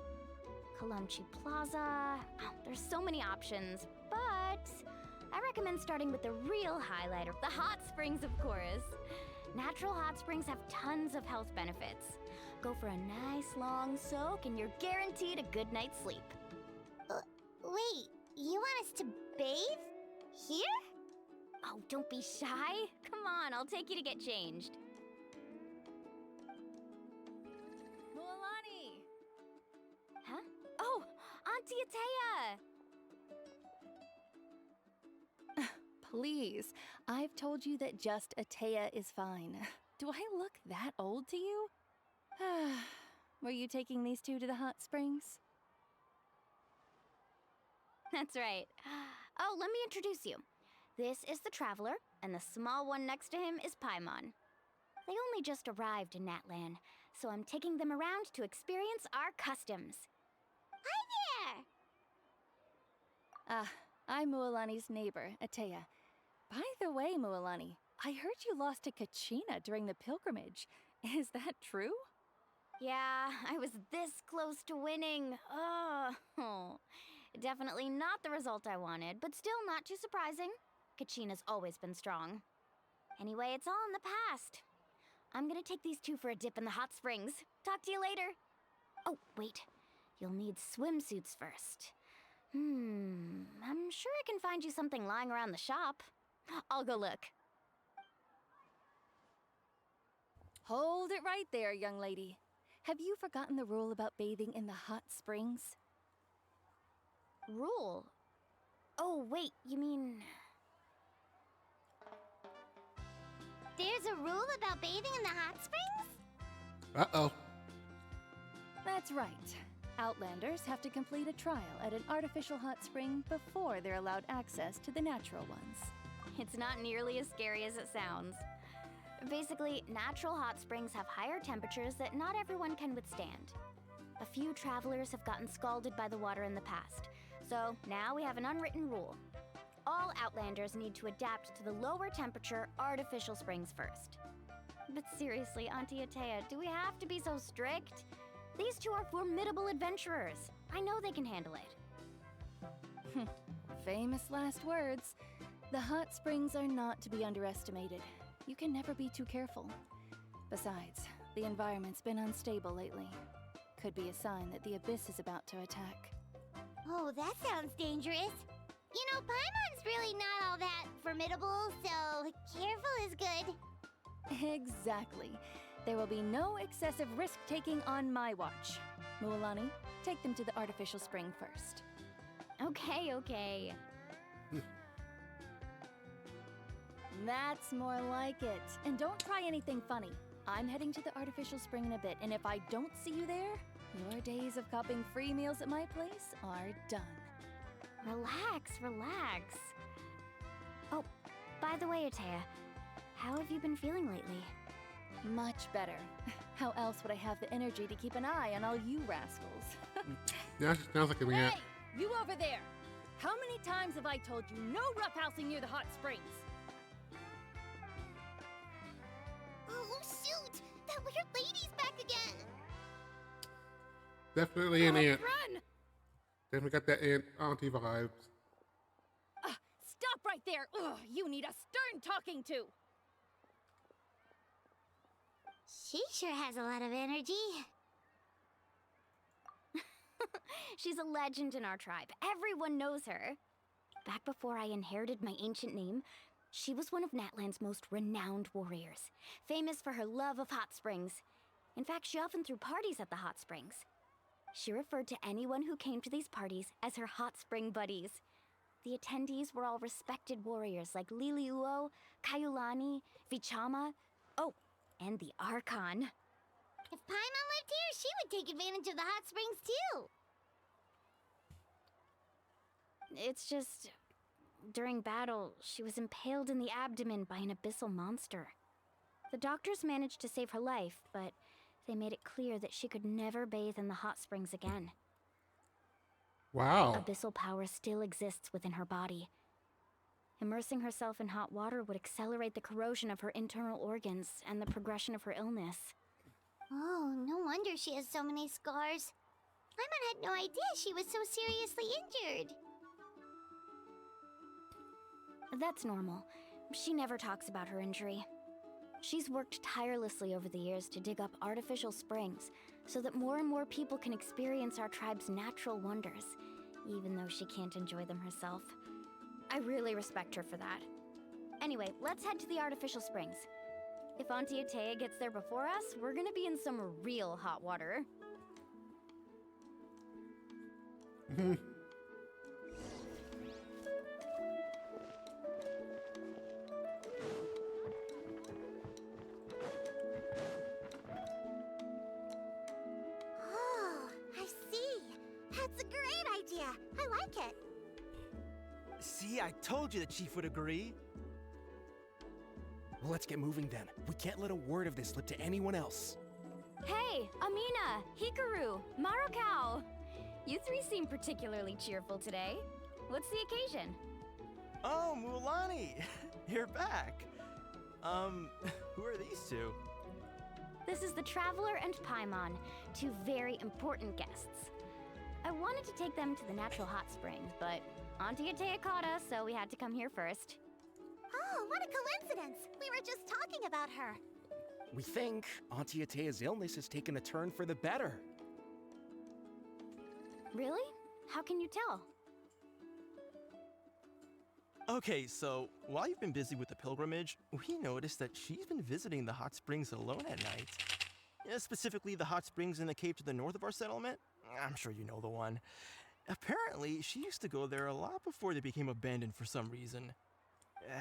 Kalomchi Plaza. Oh, there's so many options, but I recommend starting with the real highlighter, the hot springs, of course. Natural hot springs have tons of health benefits. Go for a nice long soak and you're guaranteed a good night's sleep. Wait, you want us to bathe? Here? Oh, don't be shy. Come on, I'll take you to get changed. Mualani! Huh? Oh, Auntie Atea! Please, I've told you that just Atea is fine. Do I look that old to you? Were you taking these two to the hot springs? That's right. Oh, let me introduce you. This is the Traveler, and the small one next to him is Paimon. They only just arrived in Natlan, so I'm taking them around to experience our customs. Hi there! I'm Mualani's neighbor, Atea. By the way, Mualani, I heard you lost to Kachina during the pilgrimage. Is that true? Yeah, I was this close to winning. Oh, definitely not the result I wanted, but still not too surprising. Kachina's always been strong. Anyway, it's all in the past. I'm gonna take these two for a dip in the hot springs. Talk to you later. Oh, wait. You'll need swimsuits first. I'm sure I can find you something lying around the shop. I'll go look. Hold it right there, young lady. Have you forgotten the rule about bathing in the hot springs? Rule? Oh, wait, you mean... There's a rule about bathing in the hot springs? Uh-oh. That's right. Outlanders have to complete a trial at an artificial hot spring before they're allowed access to the natural ones. It's not nearly as scary as it sounds. Basically, natural hot springs have higher temperatures that not everyone can withstand. A few travelers have gotten scalded by the water in the past, so now we have an unwritten rule. All Outlanders need to adapt to the lower temperature artificial springs first. But seriously, Auntie Atea, do we have to be so strict? These two are formidable adventurers. I know they can handle it. Famous last words. The hot springs are not to be underestimated. You can never be too careful. Besides, the environment's been unstable lately. Could be a sign that the abyss is about to attack. Oh, that sounds dangerous. You know, Paimon's really not all that formidable, so careful is good. Exactly. There will be no excessive risk-taking on my watch. Mualani, take them to the artificial spring first. Okay. That's more like it. And don't try anything funny. I'm heading to the artificial spring in a bit, and if I don't see you there, your days of copping free meals at my place are done. Relax. Oh, by the way, Atea, how have you been feeling lately? Much better. How else would I have the energy to keep an eye on all you rascals? Yeah, she sounds like a man. Hey, you over there! How many times have I told you no roughhousing near the hot springs? Oh, shoot! That weird lady's back again! Definitely an aunt. Run! Definitely got that aunt auntie vibes. Stop right there! Ugh, you need a stern talking to! She sure has a lot of energy. She's a legend in our tribe. Everyone knows her. Back before I inherited my ancient name, she was one of Natlan's most renowned warriors, famous for her love of hot springs. In fact, she often threw parties at the hot springs. She referred to anyone who came to these parties as her hot spring buddies. The attendees were all respected warriors like Liliuo, Kaiulani, Vichama, and the Archon. If Paimon lived here, she would take advantage of the hot springs too. It's just, during battle, she was impaled in the abdomen by an abyssal monster. The doctors managed to save her life, but they made it clear that she could never bathe in the hot springs again. Wow. Abyssal power still exists within her body. Immersing herself in hot water would accelerate the corrosion of her internal organs and the progression of her illness. Oh, no wonder she has so many scars. Paimon had no idea she was so seriously injured. That's normal. She never talks about her injury. She's worked tirelessly over the years to dig up artificial springs so that more and more people can experience our tribe's natural wonders, even though she can't enjoy them herself. I really respect her for that. Anyway, let's head to the artificial springs. If Auntie Atea gets there before us, we're gonna be in some real hot water. Oh, I see. That's a great idea. I like it. See, I told you the chief would agree. Well, let's get moving then. We can't let a word of this slip to anyone else. Hey, Amina, Hikaru, Marukao! You three seem particularly cheerful today. What's the occasion? Oh, Mulani! You're back. Who are these two? This is the Traveler and Paimon, two very important guests. I wanted to take them to the natural hot springs, but Auntie Atea caught us, so we had to come here first. Oh, what a coincidence! We were just talking about her. We think Auntie Atea's illness has taken a turn for the better. Really? How can you tell? Okay, so while you've been busy with the pilgrimage, we noticed that she's been visiting the hot springs alone at night. Specifically, the hot springs in the cave to the north of our settlement. I'm sure you know the one. Apparently, she used to go there a lot before they became abandoned for some reason.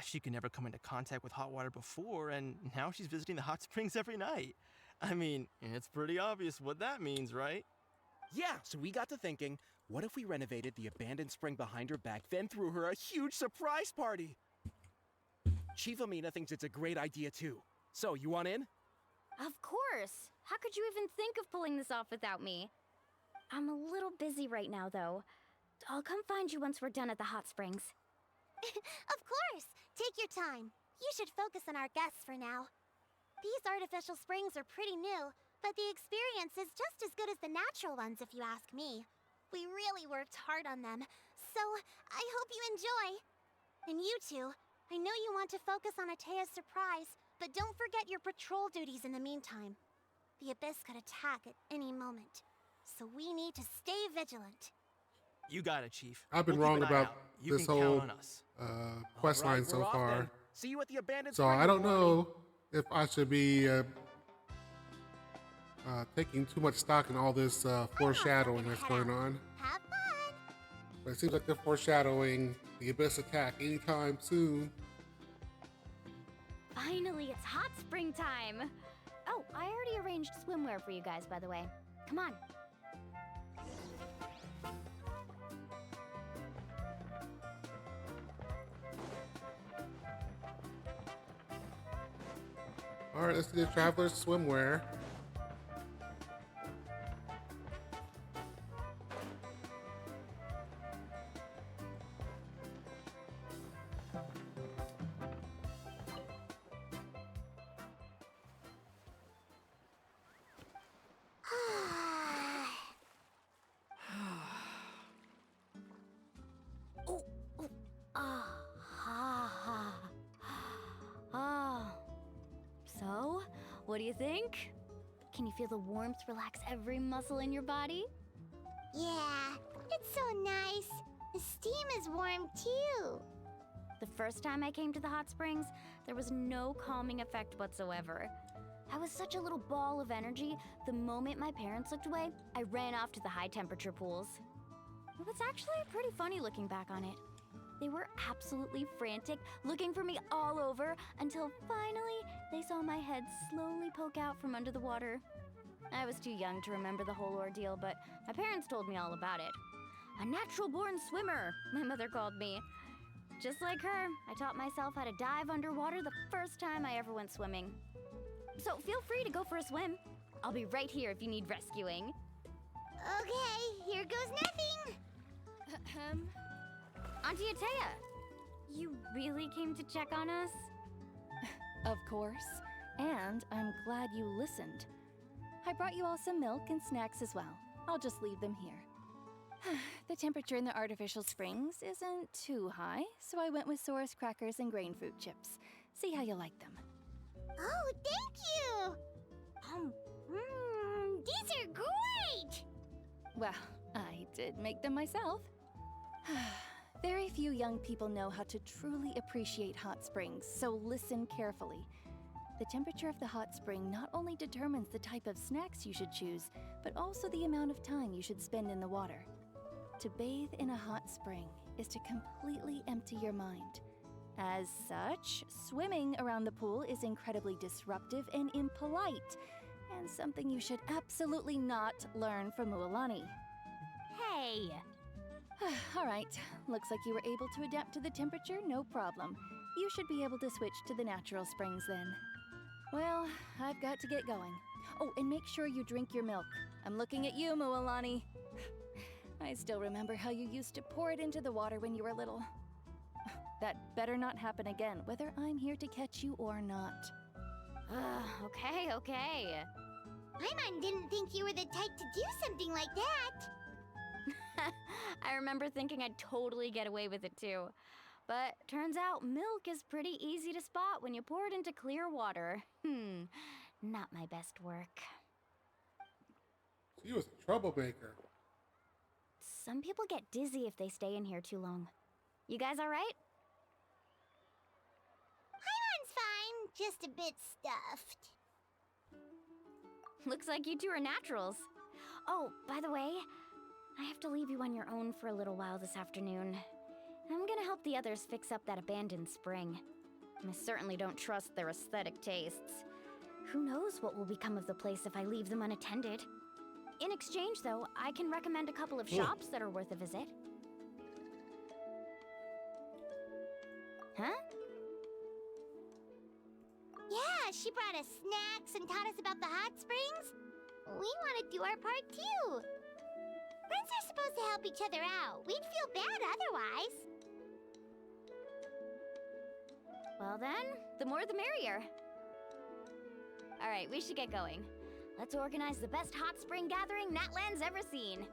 She could never come into contact with hot water before, and now she's visiting the hot springs every night. I mean, it's pretty obvious what that means, right? Yeah, so we got to thinking, what if we renovated the abandoned spring behind her back, then threw her a huge surprise party? Chief Amina thinks it's a great idea too. So, you want in? Of course! How could you even think of pulling this off without me? I'm a little busy right now, though. I'll come find you once we're done at the hot springs. Of course! Take your time. You should focus on our guests for now. These artificial springs are pretty new, but the experience is just as good as the natural ones if you ask me. We really worked hard on them, so I hope you enjoy. And you two, I know you want to focus on Atea's surprise, but don't forget your patrol duties in the meantime. The Abyss could attack at any moment, so we need to stay vigilant. You got it, Chief. I've been We'll wrong keep an eye about out. You this can count whole on us. quest line Alright, so we're off far. then. See you at the abandoned So spring. I don't Mulani. know if I should be taking too much stock in all this foreshadowing that's going on. Have fun! But it seems like they're foreshadowing the Abyss attack anytime soon. Finally, it's hot spring time! Oh, I already arranged swimwear for you guys, by the way. Come on. All right, let's do the Traveler's swimwear. So, what do you think? Can you feel the warmth relax every muscle in your body? Yeah, it's so nice. The steam is warm too. The first time I came to the hot springs, there was no calming effect whatsoever. I was such a little ball of energy, the moment my parents looked away, I ran off to the high temperature pools. It was actually pretty funny looking back on it. They were absolutely frantic, looking for me all over, until finally they saw my head slowly poke out from under the water. I was too young to remember the whole ordeal, but my parents told me all about it. A natural-born swimmer, my mother called me. Just like her, I taught myself how to dive underwater the first time I ever went swimming. So feel free to go for a swim. I'll be right here if you need rescuing. Okay, here goes nothing. Auntie Atea, you really came to check on us? Of course. And I'm glad you listened. I brought you all some milk and snacks as well. I'll just leave them here. The temperature in the artificial springs isn't too high, so I went with Saurus crackers and grain fruit chips. See how you like them. Oh, thank you! These are great! Well, I did make them myself. Very few young people know how to truly appreciate hot springs, so listen carefully. The temperature of the hot spring not only determines the type of snacks you should choose, but also the amount of time you should spend in the water. To bathe in a hot spring is to completely empty your mind. As such, swimming around the pool is incredibly disruptive and impolite, and something you should absolutely not learn from Mualani. Hey! All right, looks like you were able to adapt to the temperature, no problem. You should be able to switch to the natural springs then. Well, I've got to get going. Oh, and make sure you drink your milk. I'm looking at you, Mualani. I still remember how you used to pour it into the water when you were little. That better not happen again, whether I'm here to catch you or not. Okay. Paimon didn't think you were the type to do something like that. I remember thinking I'd totally get away with it too. But turns out milk is pretty easy to spot when you pour it into clear water. Not my best work. She was a troublemaker. Some people get dizzy if they stay in here too long. You guys all right? Paimon's fine, just a bit stuffed. Looks like you two are naturals. Oh, by the way, I have to leave you on your own for a little while this afternoon. I'm gonna help the others fix up that abandoned spring. I certainly don't trust their aesthetic tastes. Who knows what will become of the place if I leave them unattended? In exchange, though, I can recommend a couple of shops that are worth a visit. Huh? Yeah, she brought us snacks and taught us about the hot springs. We want to do our part too. Friends are supposed to help each other out. We'd feel bad otherwise. Well then, the more the merrier. All right, we should get going. Let's organize the best hot spring gathering Natlan's ever seen.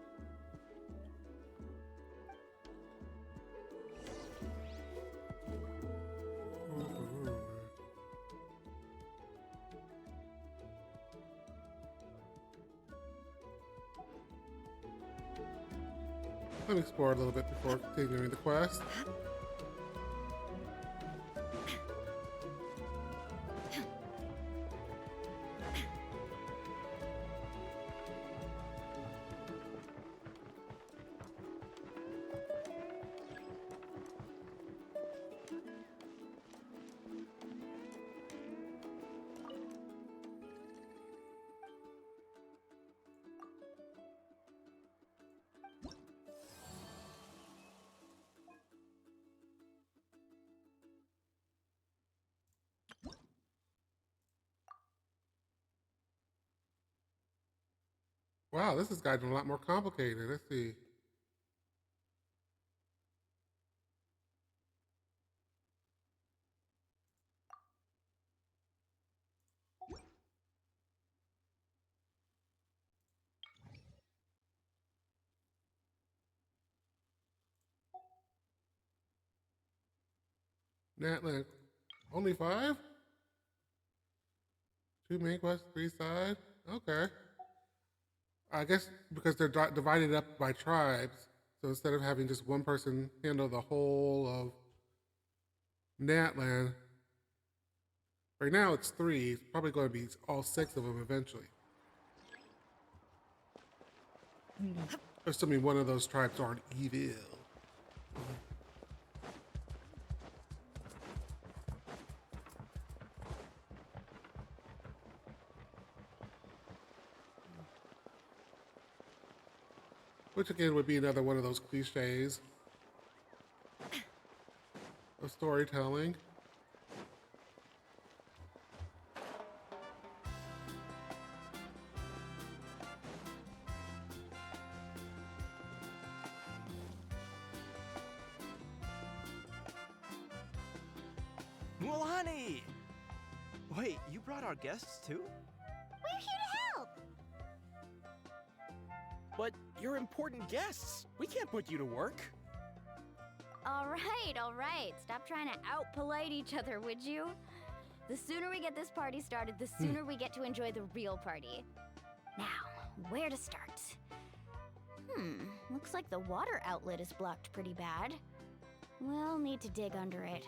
Let me explore a little bit before continuing the quest. Wow, this has gotten a lot more complicated. Let's see. Natlan, only 5? 2 main quests, 3 side? Okay. I guess because they're divided up by tribes, so instead of having just one person handle the whole of Natlan, right now it's 3. It's probably going to be all 6 of them eventually. Assuming one of those tribes aren't evil. Which again would be another one of those cliches of storytelling. Mualani! Wait, you brought our guests too? We're here to help. But you're important guests. We can't put you to work. All right. Stop trying to out-polite each other, would you? The sooner we get this party started, the sooner we get to enjoy the real party. Now, where to start? Looks like the water outlet is blocked pretty bad. We'll need to dig under it.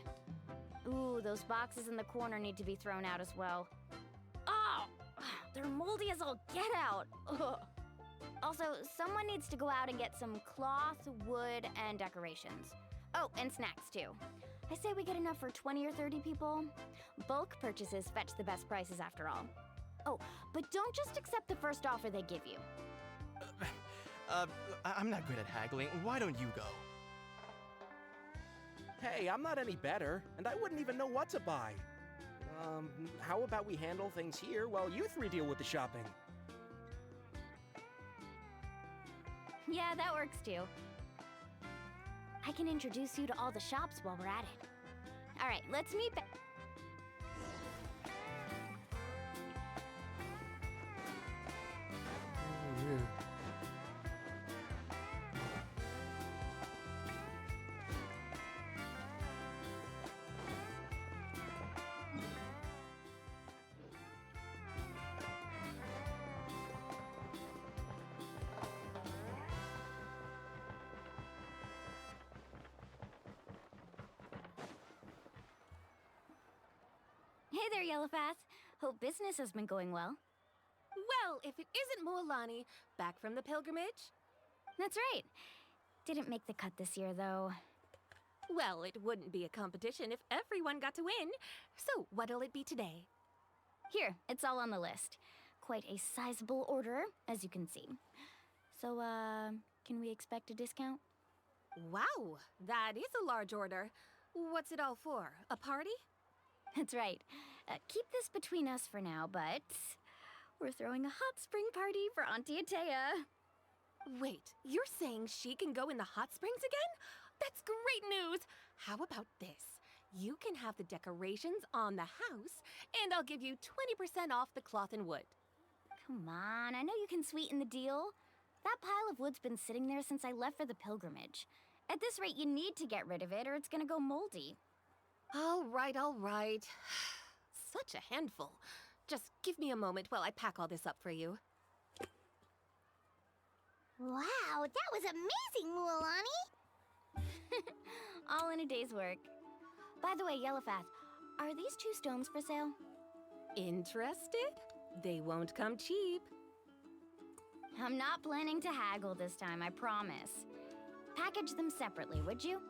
Ooh, those boxes in the corner need to be thrown out as well. Oh! They're moldy as all get out! Ugh. Also, someone needs to go out and get some cloth, wood, and decorations. Oh, and snacks too. I say we get enough for 20 or 30 people. Bulk purchases fetch the best prices after all. Oh, but don't just accept the first offer they give you. I'm not good at haggling. Why don't you go? Hey, I'm not any better, and I wouldn't even know what to buy. How about we handle things here while you three deal with the shopping? Yeah, that works too. I can introduce you to all the shops while we're at it. All right, let's meet back. Hey there, Yellowfast. Hope business has been going well. Well, if it isn't Mualani, back from the pilgrimage? That's right. Didn't make the cut this year, though. Well, it wouldn't be a competition if everyone got to win. So, what'll it be today? Here, it's all on the list. Quite a sizable order, as you can see. So, can we expect a discount? Wow, that is a large order. What's it all for? A party? That's right. Keep this between us for now, but we're throwing a hot spring party for Auntie Atea. Wait, you're saying she can go in the hot springs again? That's great news! How about this? You can have the decorations on the house, and I'll give you 20% off the cloth and wood. Come on, I know you can sweeten the deal. That pile of wood's been sitting there since I left for the pilgrimage. At this rate, you need to get rid of it or it's gonna go moldy. All right, all right. Such a handful. Just give me a moment while I pack all this up for you. Wow, that was amazing, Mualani! All in a day's work. By the way, Yellowfast, are these 2 stones for sale? Interested? They won't come cheap. I'm not planning to haggle this time, I promise. Package them separately, would you?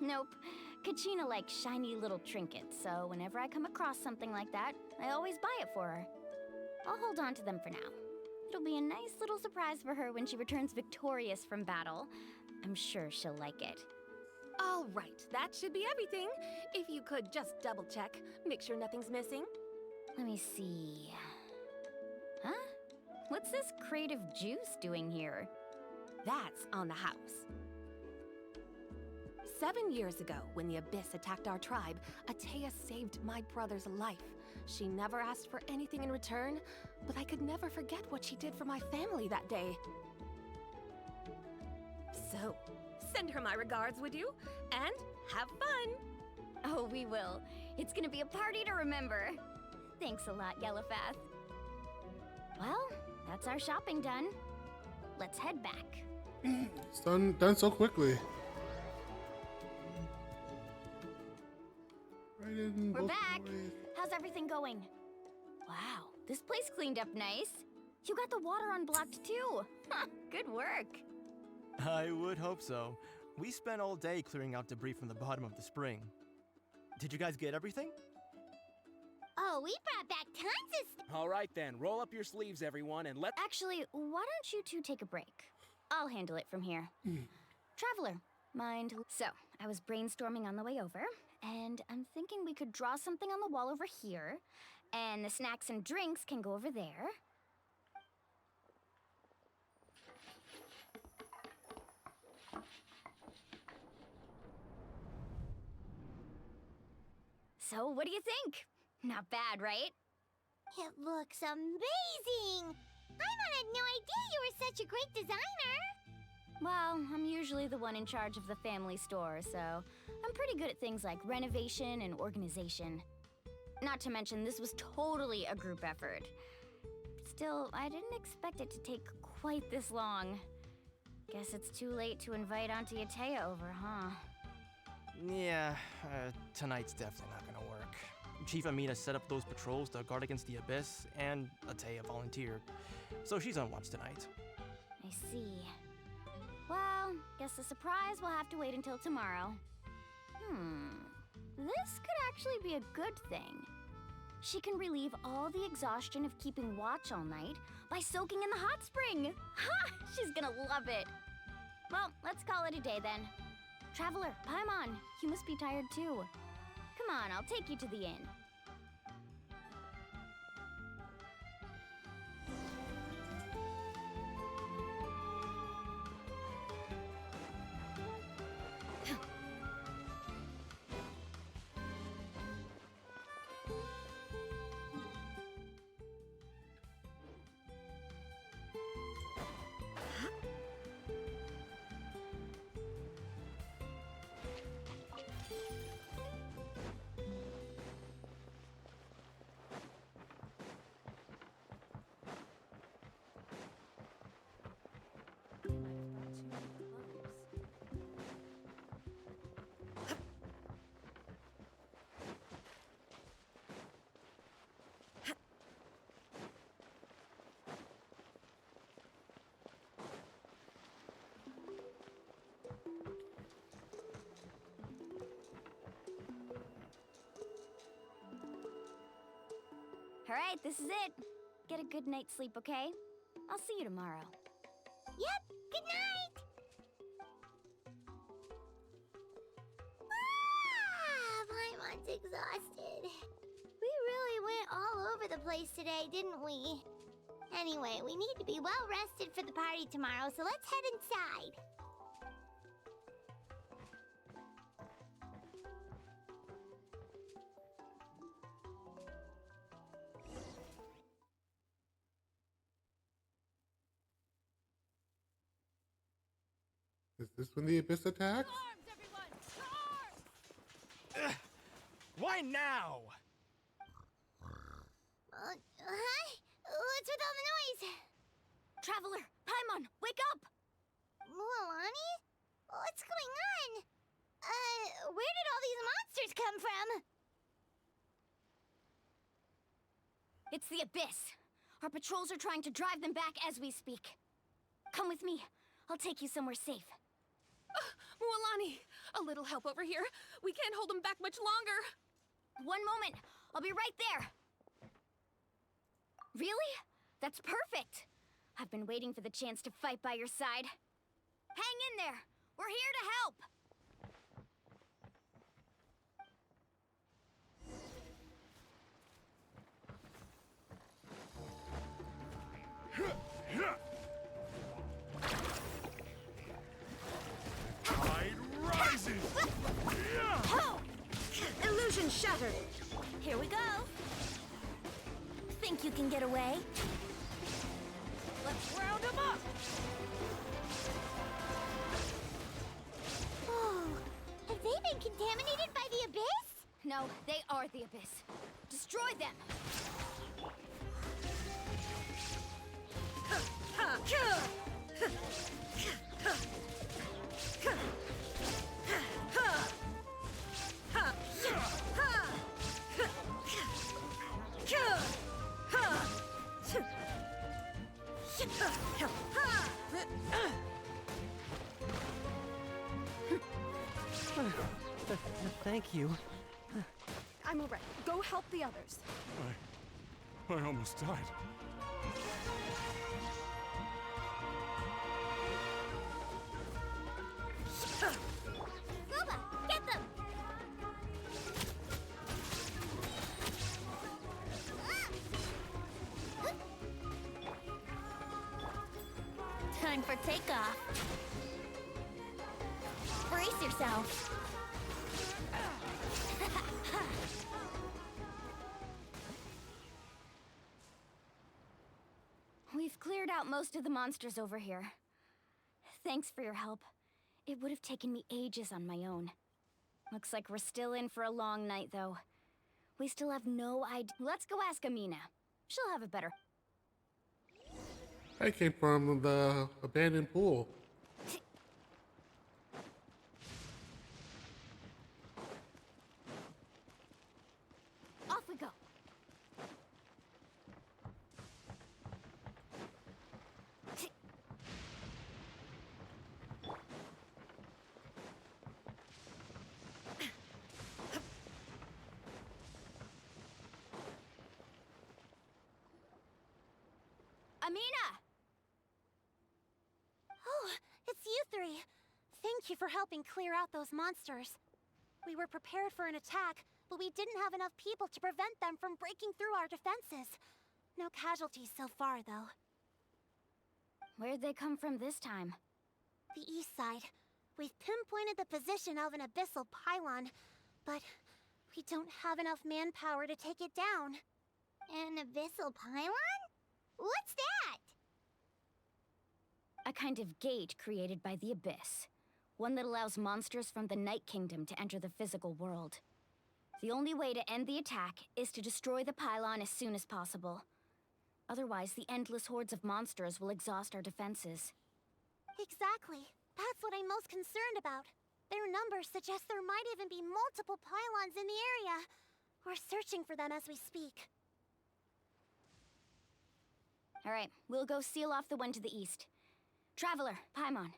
Nope. Kachina likes shiny little trinkets, so whenever I come across something like that, I always buy it for her. I'll hold on to them for now. It'll be a nice little surprise for her when she returns victorious from battle. I'm sure she'll like it. All right, that should be everything. If you could just double check, make sure nothing's missing. Let me see. Huh? What's this crate of juice doing here? That's on the house. 7 years ago, when the Abyss attacked our tribe, Atea saved my brother's life. She never asked for anything in return, but I could never forget what she did for my family that day. So, send her my regards, would you? And have fun! Oh, we will. It's gonna be a party to remember. Thanks a lot, Yellowfast. Well, that's our shopping done. Let's head back. It's done so quickly. Right in We're both back. ways. How's everything going? Wow, this place cleaned up nice. You got the water unblocked too. Good work. I would hope so. We spent all day clearing out debris from the bottom of the spring. Did you guys get everything? Oh, we brought back tons of stuff. All right then, roll up your sleeves, everyone, and let's... Actually, why don't you two take a break? I'll handle it from here. Traveler, mind... So, I was brainstorming on the way over, and I'm thinking we could draw something on the wall over here, and the snacks and drinks can go over there. So, what do you think? Not bad, right? It looks amazing! Paimon had no idea you were such a great designer! Well, I'm usually the one in charge of the family store, so I'm pretty good at things like renovation and organization. Not to mention, this was totally a group effort. Still, I didn't expect it to take quite this long. Guess it's too late to invite Auntie Atea over, huh? Yeah, tonight's definitely not gonna work. Chief Amina set up those patrols to guard against the Abyss, and Atea volunteered. So she's on watch tonight. I see. Well, guess the surprise will have to wait until tomorrow. This could actually be a good thing. She can relieve all the exhaustion of keeping watch all night by soaking in the hot spring. Ha! She's gonna love it. Well, let's call it a day then. Traveler, Paimon, you must be tired too. Come on, I'll take you to the inn. All right, this is it. Get a good night's sleep, okay? I'll see you tomorrow. Yep, good night! Paimon's exhausted. We really went all over the place today, didn't we? Anyway, we need to be well rested for the party tomorrow, so let's head inside. Is this when the Abyss attacks? Why now? Huh? What's with all the noise? Traveler, Paimon, wake up! Mualani? What's going on? Where did all these monsters come from? It's the Abyss. Our patrols are trying to drive them back as we speak. Come with me. I'll take you somewhere safe. Mualani, a little help over here. We can't hold them back much longer. One moment. I'll be right there. Really? That's perfect. I've been waiting for the chance to fight by your side. Hang in there. We're here to help. Tide rises! Illusion shattered. Here we go. Think you can get away? Let's round them up! Oh, have they been contaminated by the Abyss? No, they are the Abyss. Destroy them! Thank you. I'm alright. Go help the others. I almost died. Ruba, get them! Time for takeoff. Brace yourself. We've cleared out most of the monsters over here. Thanks for your help. It would have taken me ages on my own. Looks like we're still in for a long night, though. We still have no idea. Let's go ask Amina. She'll have a better... I came from the abandoned pool. Off we go. Amina! Oh, it's you three. Thank you for helping clear out those monsters. We were prepared for an attack, but we didn't have enough people to prevent them from breaking through our defenses. No casualties so far, though. Where'd they come from this time? The east side. We've pinpointed the position of an abyssal pylon, but we don't have enough manpower to take it down. An abyssal pylon? What's that? A kind of gate created by the Abyss. One that allows monsters from the Night Kingdom to enter the physical world. The only way to end the attack is to destroy the pylon as soon as possible. Otherwise, the endless hordes of monsters will exhaust our defenses. Exactly. That's what I'm most concerned about. Their numbers suggest there might even be multiple pylons in the area. We're searching for them as we speak. Alright, we'll go seal off the one to the east. Traveler, Paimon,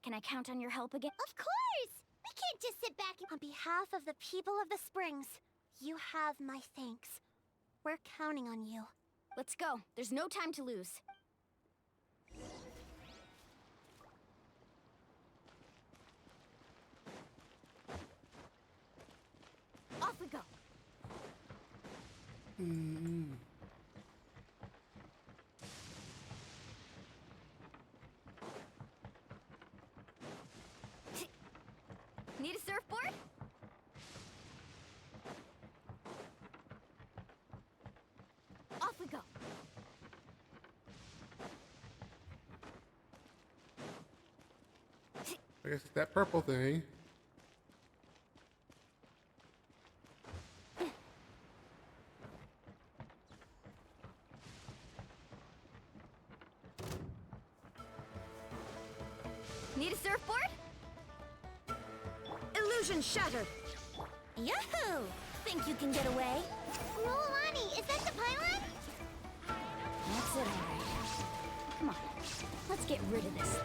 can I count on your help again? Of course! We can't just sit back and... On behalf of the people of the Springs, you have my thanks. We're counting on you. Let's go. There's no time to lose. Off we go. Need a surfboard? Off we go. I guess it's that purple thing. Need a surfboard? Illusion shattered. Yahoo! Think you can get away? Roalani, is that the pylon? That's it, alright. Come on, let's get rid of this.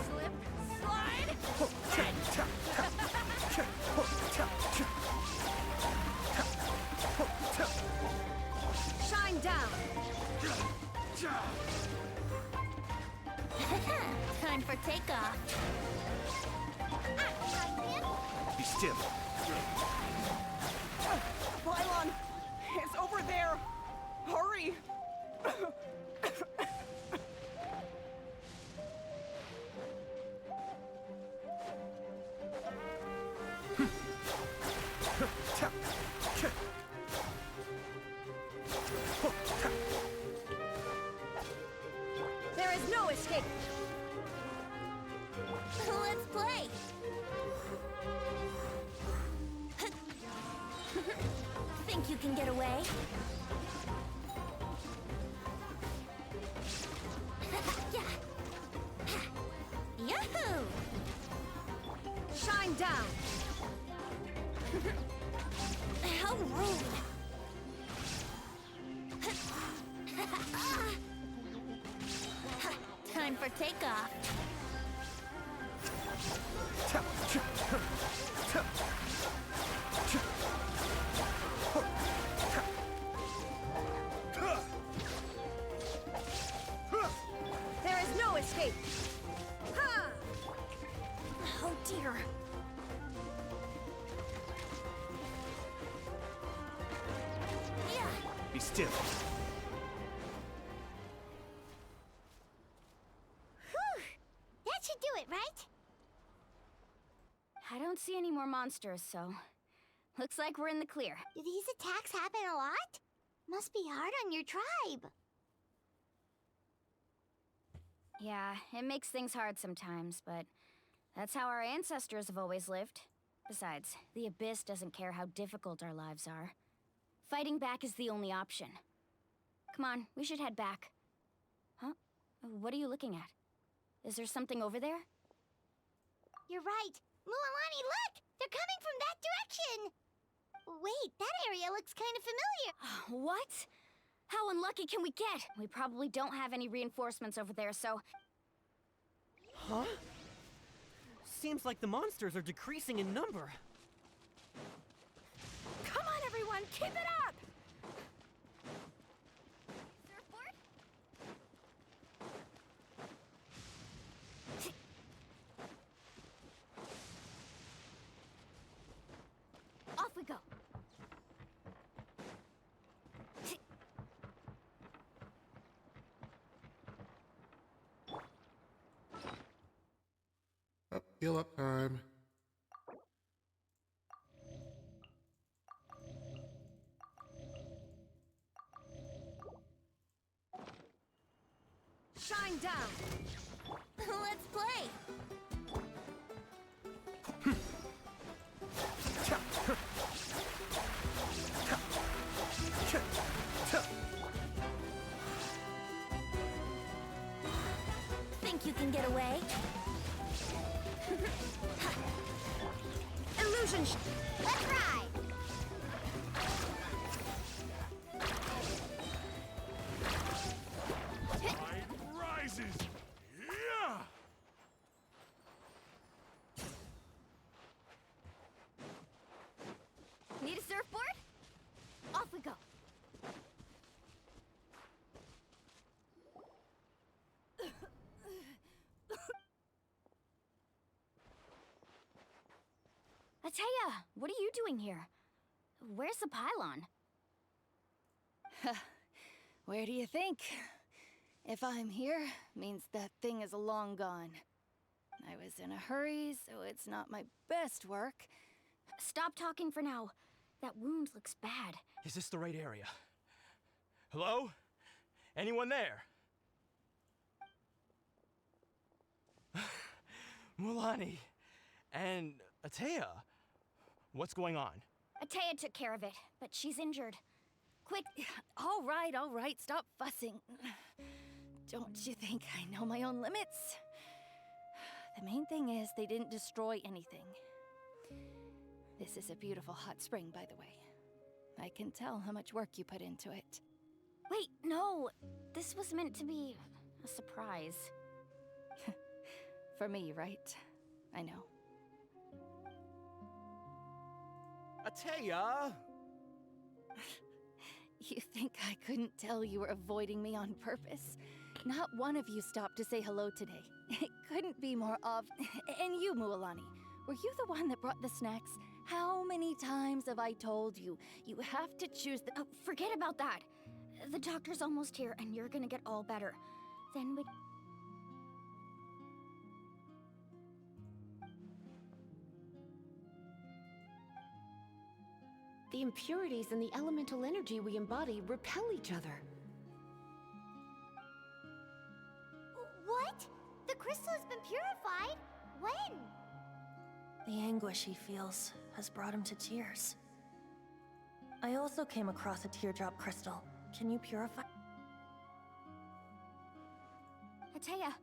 Slip, slide, Shine down. Time for takeoff. Be still. The pylon is over there. Hurry. There is no escape. Let's play. Think you can get away? Yahoo! Shine down. How rude! Time for takeoff. There is no escape. Ha! Oh dear. Be still. Whew! That should do it, right? I don't see any more monsters, so looks like we're in the clear. Do these attacks happen a lot? Must be hard on your tribe. Yeah, it makes things hard sometimes, but that's how our ancestors have always lived. Besides, the Abyss doesn't care how difficult our lives are. Fighting back is the only option. Come on, we should head back. Huh? What are you looking at? Is there something over there? You're right. Mualani, look! They're coming from that direction! Wait, that area looks kind of familiar. What? How unlucky can we get? We probably don't have any reinforcements over there, so... Huh? Seems like the monsters are decreasing in number. Come on, everyone, keep it up! Off we go. Up, heal up time. Shine down! Let's play! Think you can get away? Illusion Let's ride! Tide rises! Yeah! Need a surfboard? Off we go. Ataya, what are you doing here? Where's the pylon? Where do you think? If I'm here, means that thing is long gone. I was in a hurry, so it's not my best work. Stop talking for now. That wound looks bad. Is this the right area? Hello? Anyone there? Mulani and Ataya. What's going on? Ataya took care of it, but she's injured. Quick! All right, stop fussing. Don't you think I know my own limits? The main thing is they didn't destroy anything. This is a beautiful hot spring, by the way. I can tell how much work you put into it. Wait, no! This was meant to be a surprise. For me, right? I know. Ataya! You think I couldn't tell you were avoiding me on purpose? Not one of you stopped to say hello today. It couldn't be more And you, Mualani, were you the one that brought the snacks? How many times have I told you? You have to choose the... Oh, forget about that. The doctor's almost here, and you're gonna get all better. Then we... The impurities and the elemental energy we embody repel each other. What? The crystal has been purified? When? The anguish he feels has brought him to tears. I also came across a teardrop crystal. Can you purify? Ataya!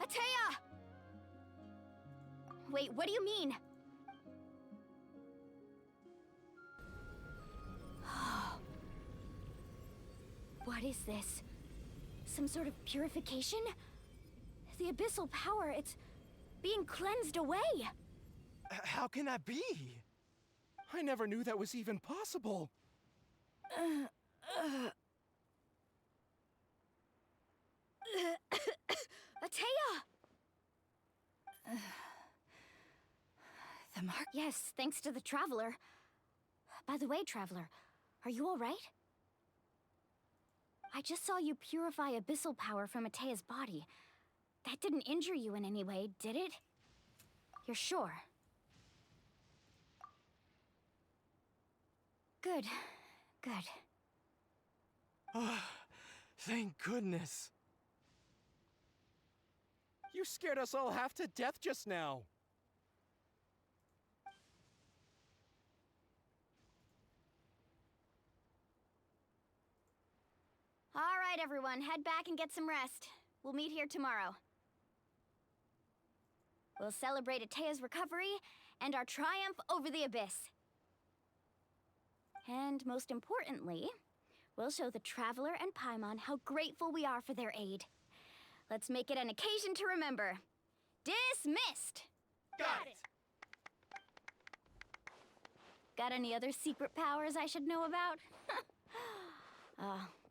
Ataya! Wait, what do you mean? What is this? Some sort of purification? The abyssal power, it's being cleansed away! How can that be? I never knew that was even possible. Ataya! The mark? Yes, thanks to the Traveler. By the way, Traveler, are you all right? I just saw you purify abyssal power from Atea's body. That didn't injure you in any way, did it? You're sure? Good. Good. Thank goodness. You scared us all half to death just now. All right, everyone, head back and get some rest. We'll meet here tomorrow. We'll celebrate Atea's recovery and our triumph over the Abyss. And most importantly, we'll show the Traveler and Paimon how grateful we are for their aid. Let's make it an occasion to remember. Dismissed! Got it! Got any other secret powers I should know about?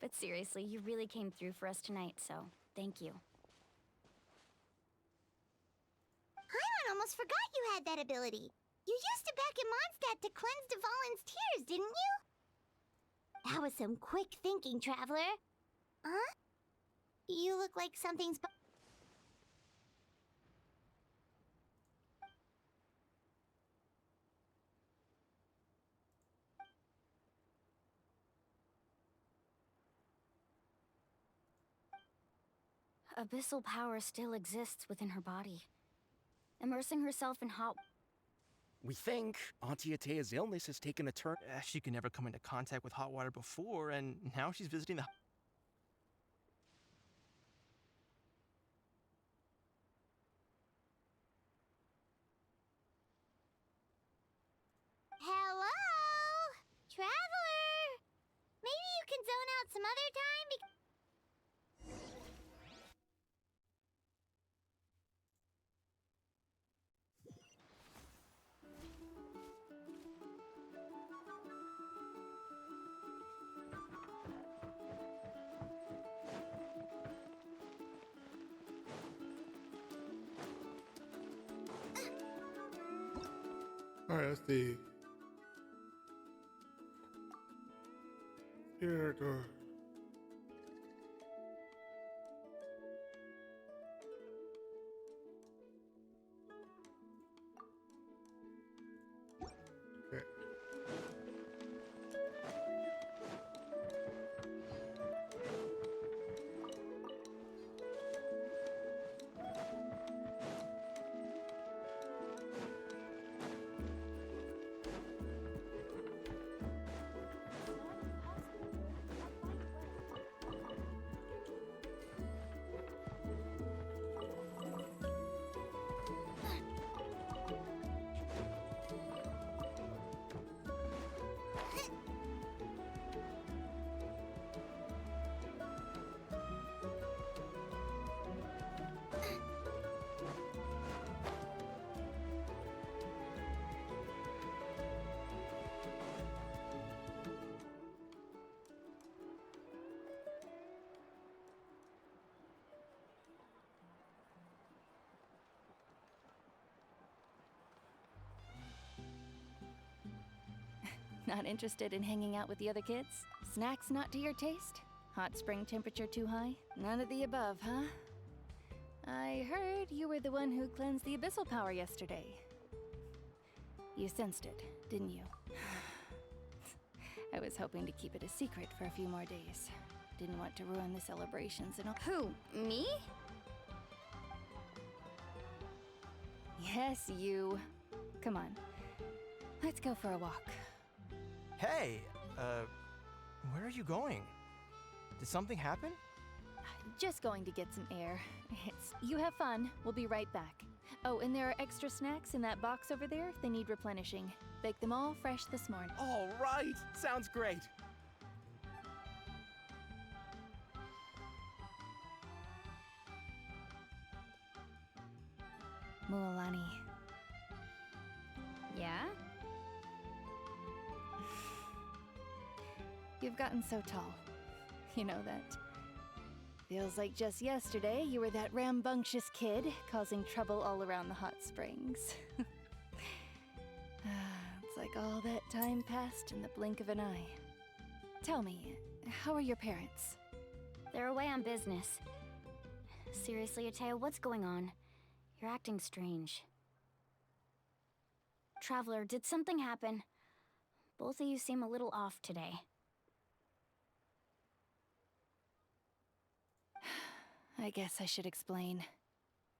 But seriously, you really came through for us tonight, so thank you. Paimon almost forgot you had that ability. You used it back in Mondstadt to cleanse Dvalin's tears, didn't you? That was some quick thinking, Traveler. Huh? You look like something's... Abyssal power still exists within her body. Immersing herself in hot... We think Auntie Atea's illness has taken a turn. She could never come into contact with hot water before, and now she's visiting the... Hello? Traveler? Maybe you can zone out some other time because... All right, let's see. Here it goes. Okay. Not interested in hanging out with the other kids? Snacks not to your taste? Hot spring temperature too high? None of the above, huh? I heard you were the one who cleansed the abyssal power yesterday. You sensed it, didn't you? I was hoping to keep it a secret for a few more days. Didn't want to ruin the celebrations and all. Who? Me? Yes, you. Come on. Let's go for a walk. Hey, where are you going? Did something happen? Just going to get some air. You have fun. We'll be right back. Oh, and there are extra snacks in that box over there if they need replenishing. Baked them all fresh this morning. All right, sounds great. Mualani. Yeah? You've gotten so tall. You know that. Feels like just yesterday you were that rambunctious kid causing trouble all around the hot springs. It's like all that time passed in the blink of an eye. Tell me, how are your parents? They're away on business. Seriously, Atea, what's going on? You're acting strange. Traveler, did something happen? Both of you seem a little off today. I guess I should explain.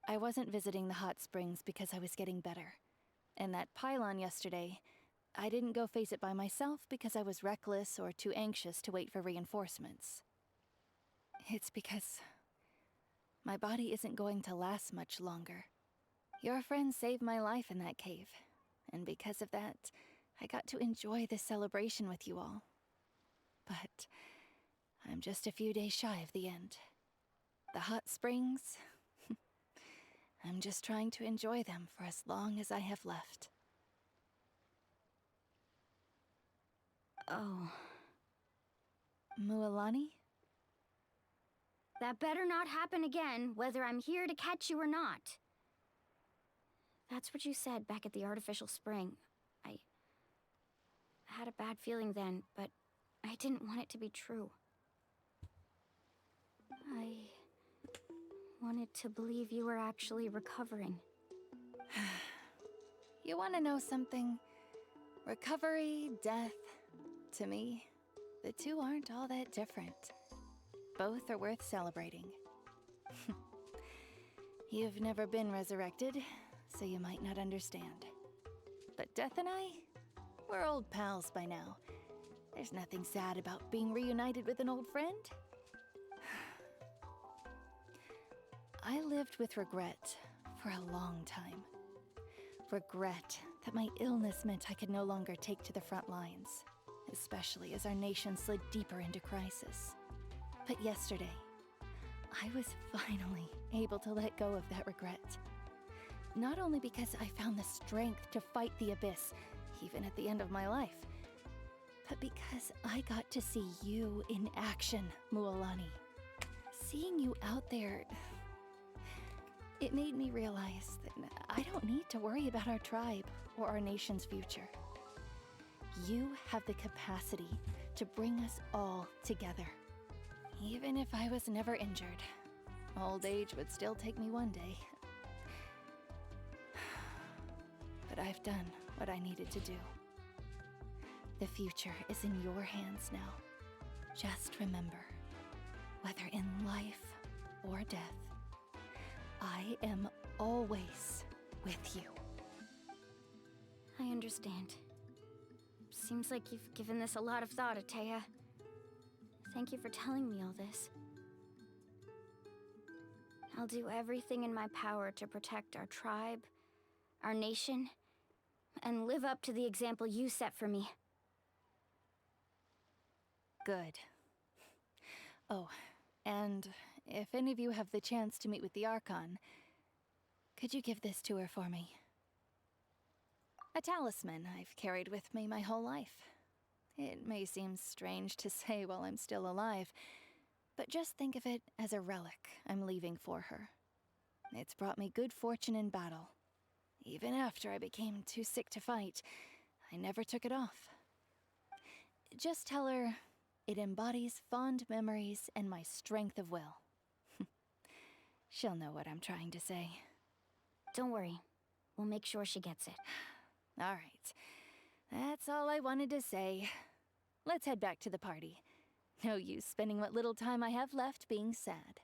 I wasn't visiting the hot springs because I was getting better. And that pylon yesterday, I didn't go face it by myself because I was reckless or too anxious to wait for reinforcements. It's because my body isn't going to last much longer. Your friend saved my life in that cave, and because of that, I got to enjoy this celebration with you all. But I'm just a few days shy of the end. The hot springs, I'm just trying to enjoy them for as long as I have left. Oh. Mualani? That better not happen again, whether I'm here to catch you or not. That's what you said back at the artificial spring. I had a bad feeling then, but I didn't want it to be true. I wanted to believe you were actually recovering. You want to know something? Recovery, death, to me, the two aren't all that different. Both are worth celebrating. You've never been resurrected, so you might not understand. But Death and I, we're old pals by now. There's nothing sad about being reunited with an old friend. I lived with regret for a long time. Regret that my illness meant I could no longer take to the front lines, especially as our nation slid deeper into crisis. But yesterday, I was finally able to let go of that regret. Not only because I found the strength to fight the abyss, even at the end of my life, but because I got to see you in action, Mualani. Seeing you out there, it made me realize that I don't need to worry about our tribe or our nation's future. You have the capacity to bring us all together. Even if I was never injured, old age would still take me one day. But I've done what I needed to do. The future is in your hands now. Just remember, whether in life or death, I am always with you. I understand. Seems like you've given this a lot of thought, Atea. Thank you for telling me all this. I'll do everything in my power to protect our tribe, our nation, and live up to the example you set for me. Good. Oh, and if any of you have the chance to meet with the Archon, could you give this to her for me? A talisman I've carried with me my whole life. It may seem strange to say while I'm still alive, but just think of it as a relic I'm leaving for her. It's brought me good fortune in battle. Even after I became too sick to fight, I never took it off. Just tell her it embodies fond memories and my strength of will. She'll know what I'm trying to say. Don't worry. We'll make sure she gets it. All right. That's all I wanted to say. Let's head back to the party. No use spending what little time I have left being sad.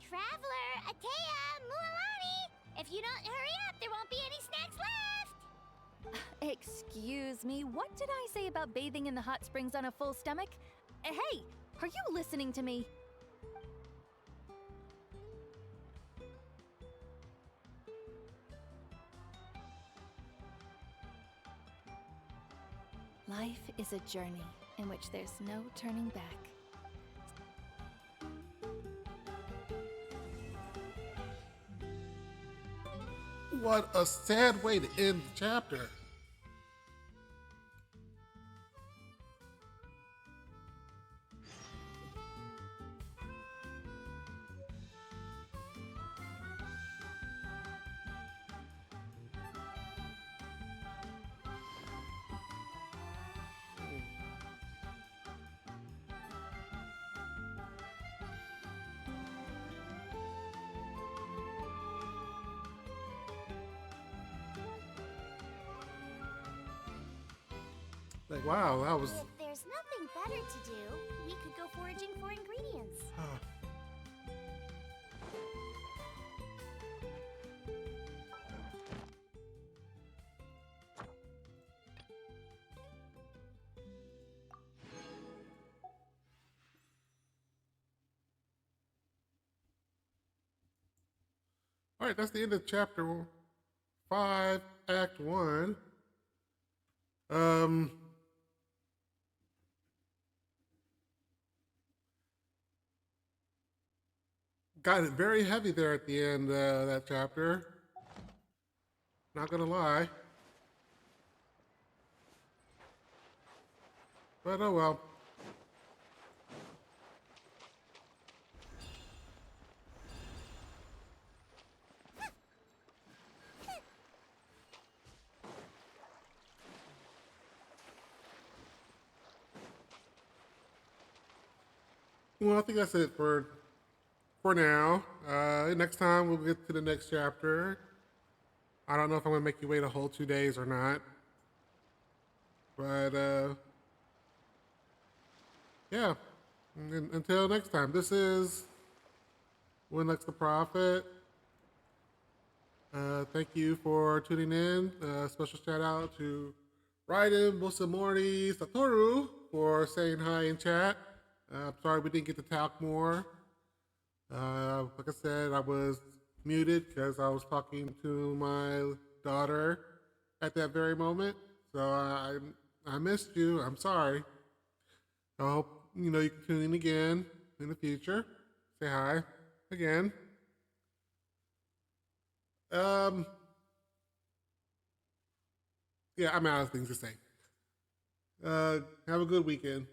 Traveler, Atea, Mualani! If you don't hurry up, there won't be any snacks left! Excuse me, what did I say about bathing in the hot springs on a full stomach? Hey, are you listening to me? Life is a journey in which there's no turning back. What a sad way to end the chapter. Like, wow, that was. If there's nothing better to do, we could go foraging for ingredients. All right, that's the end of chapter 5, Act 1. Got it very heavy there at the end of that chapter. Not gonna lie. But oh well. Well, I think that's it for now. Next time we'll get to the next chapter. I don't know if I'm gonna make you wait a whole 2 days or not. But yeah. Until next time, this is When Lex the Prophet. Thank you for tuning in. Special shout out to Raiden, Musamori, Satoru for saying hi in chat. I'm sorry we didn't get to talk more. Like I said, I was muted because I was talking to my daughter at that very moment. So I missed you. I'm sorry. I hope you can tune in again in the future. Say hi again. Yeah, I'm out of things to say. Have a good weekend.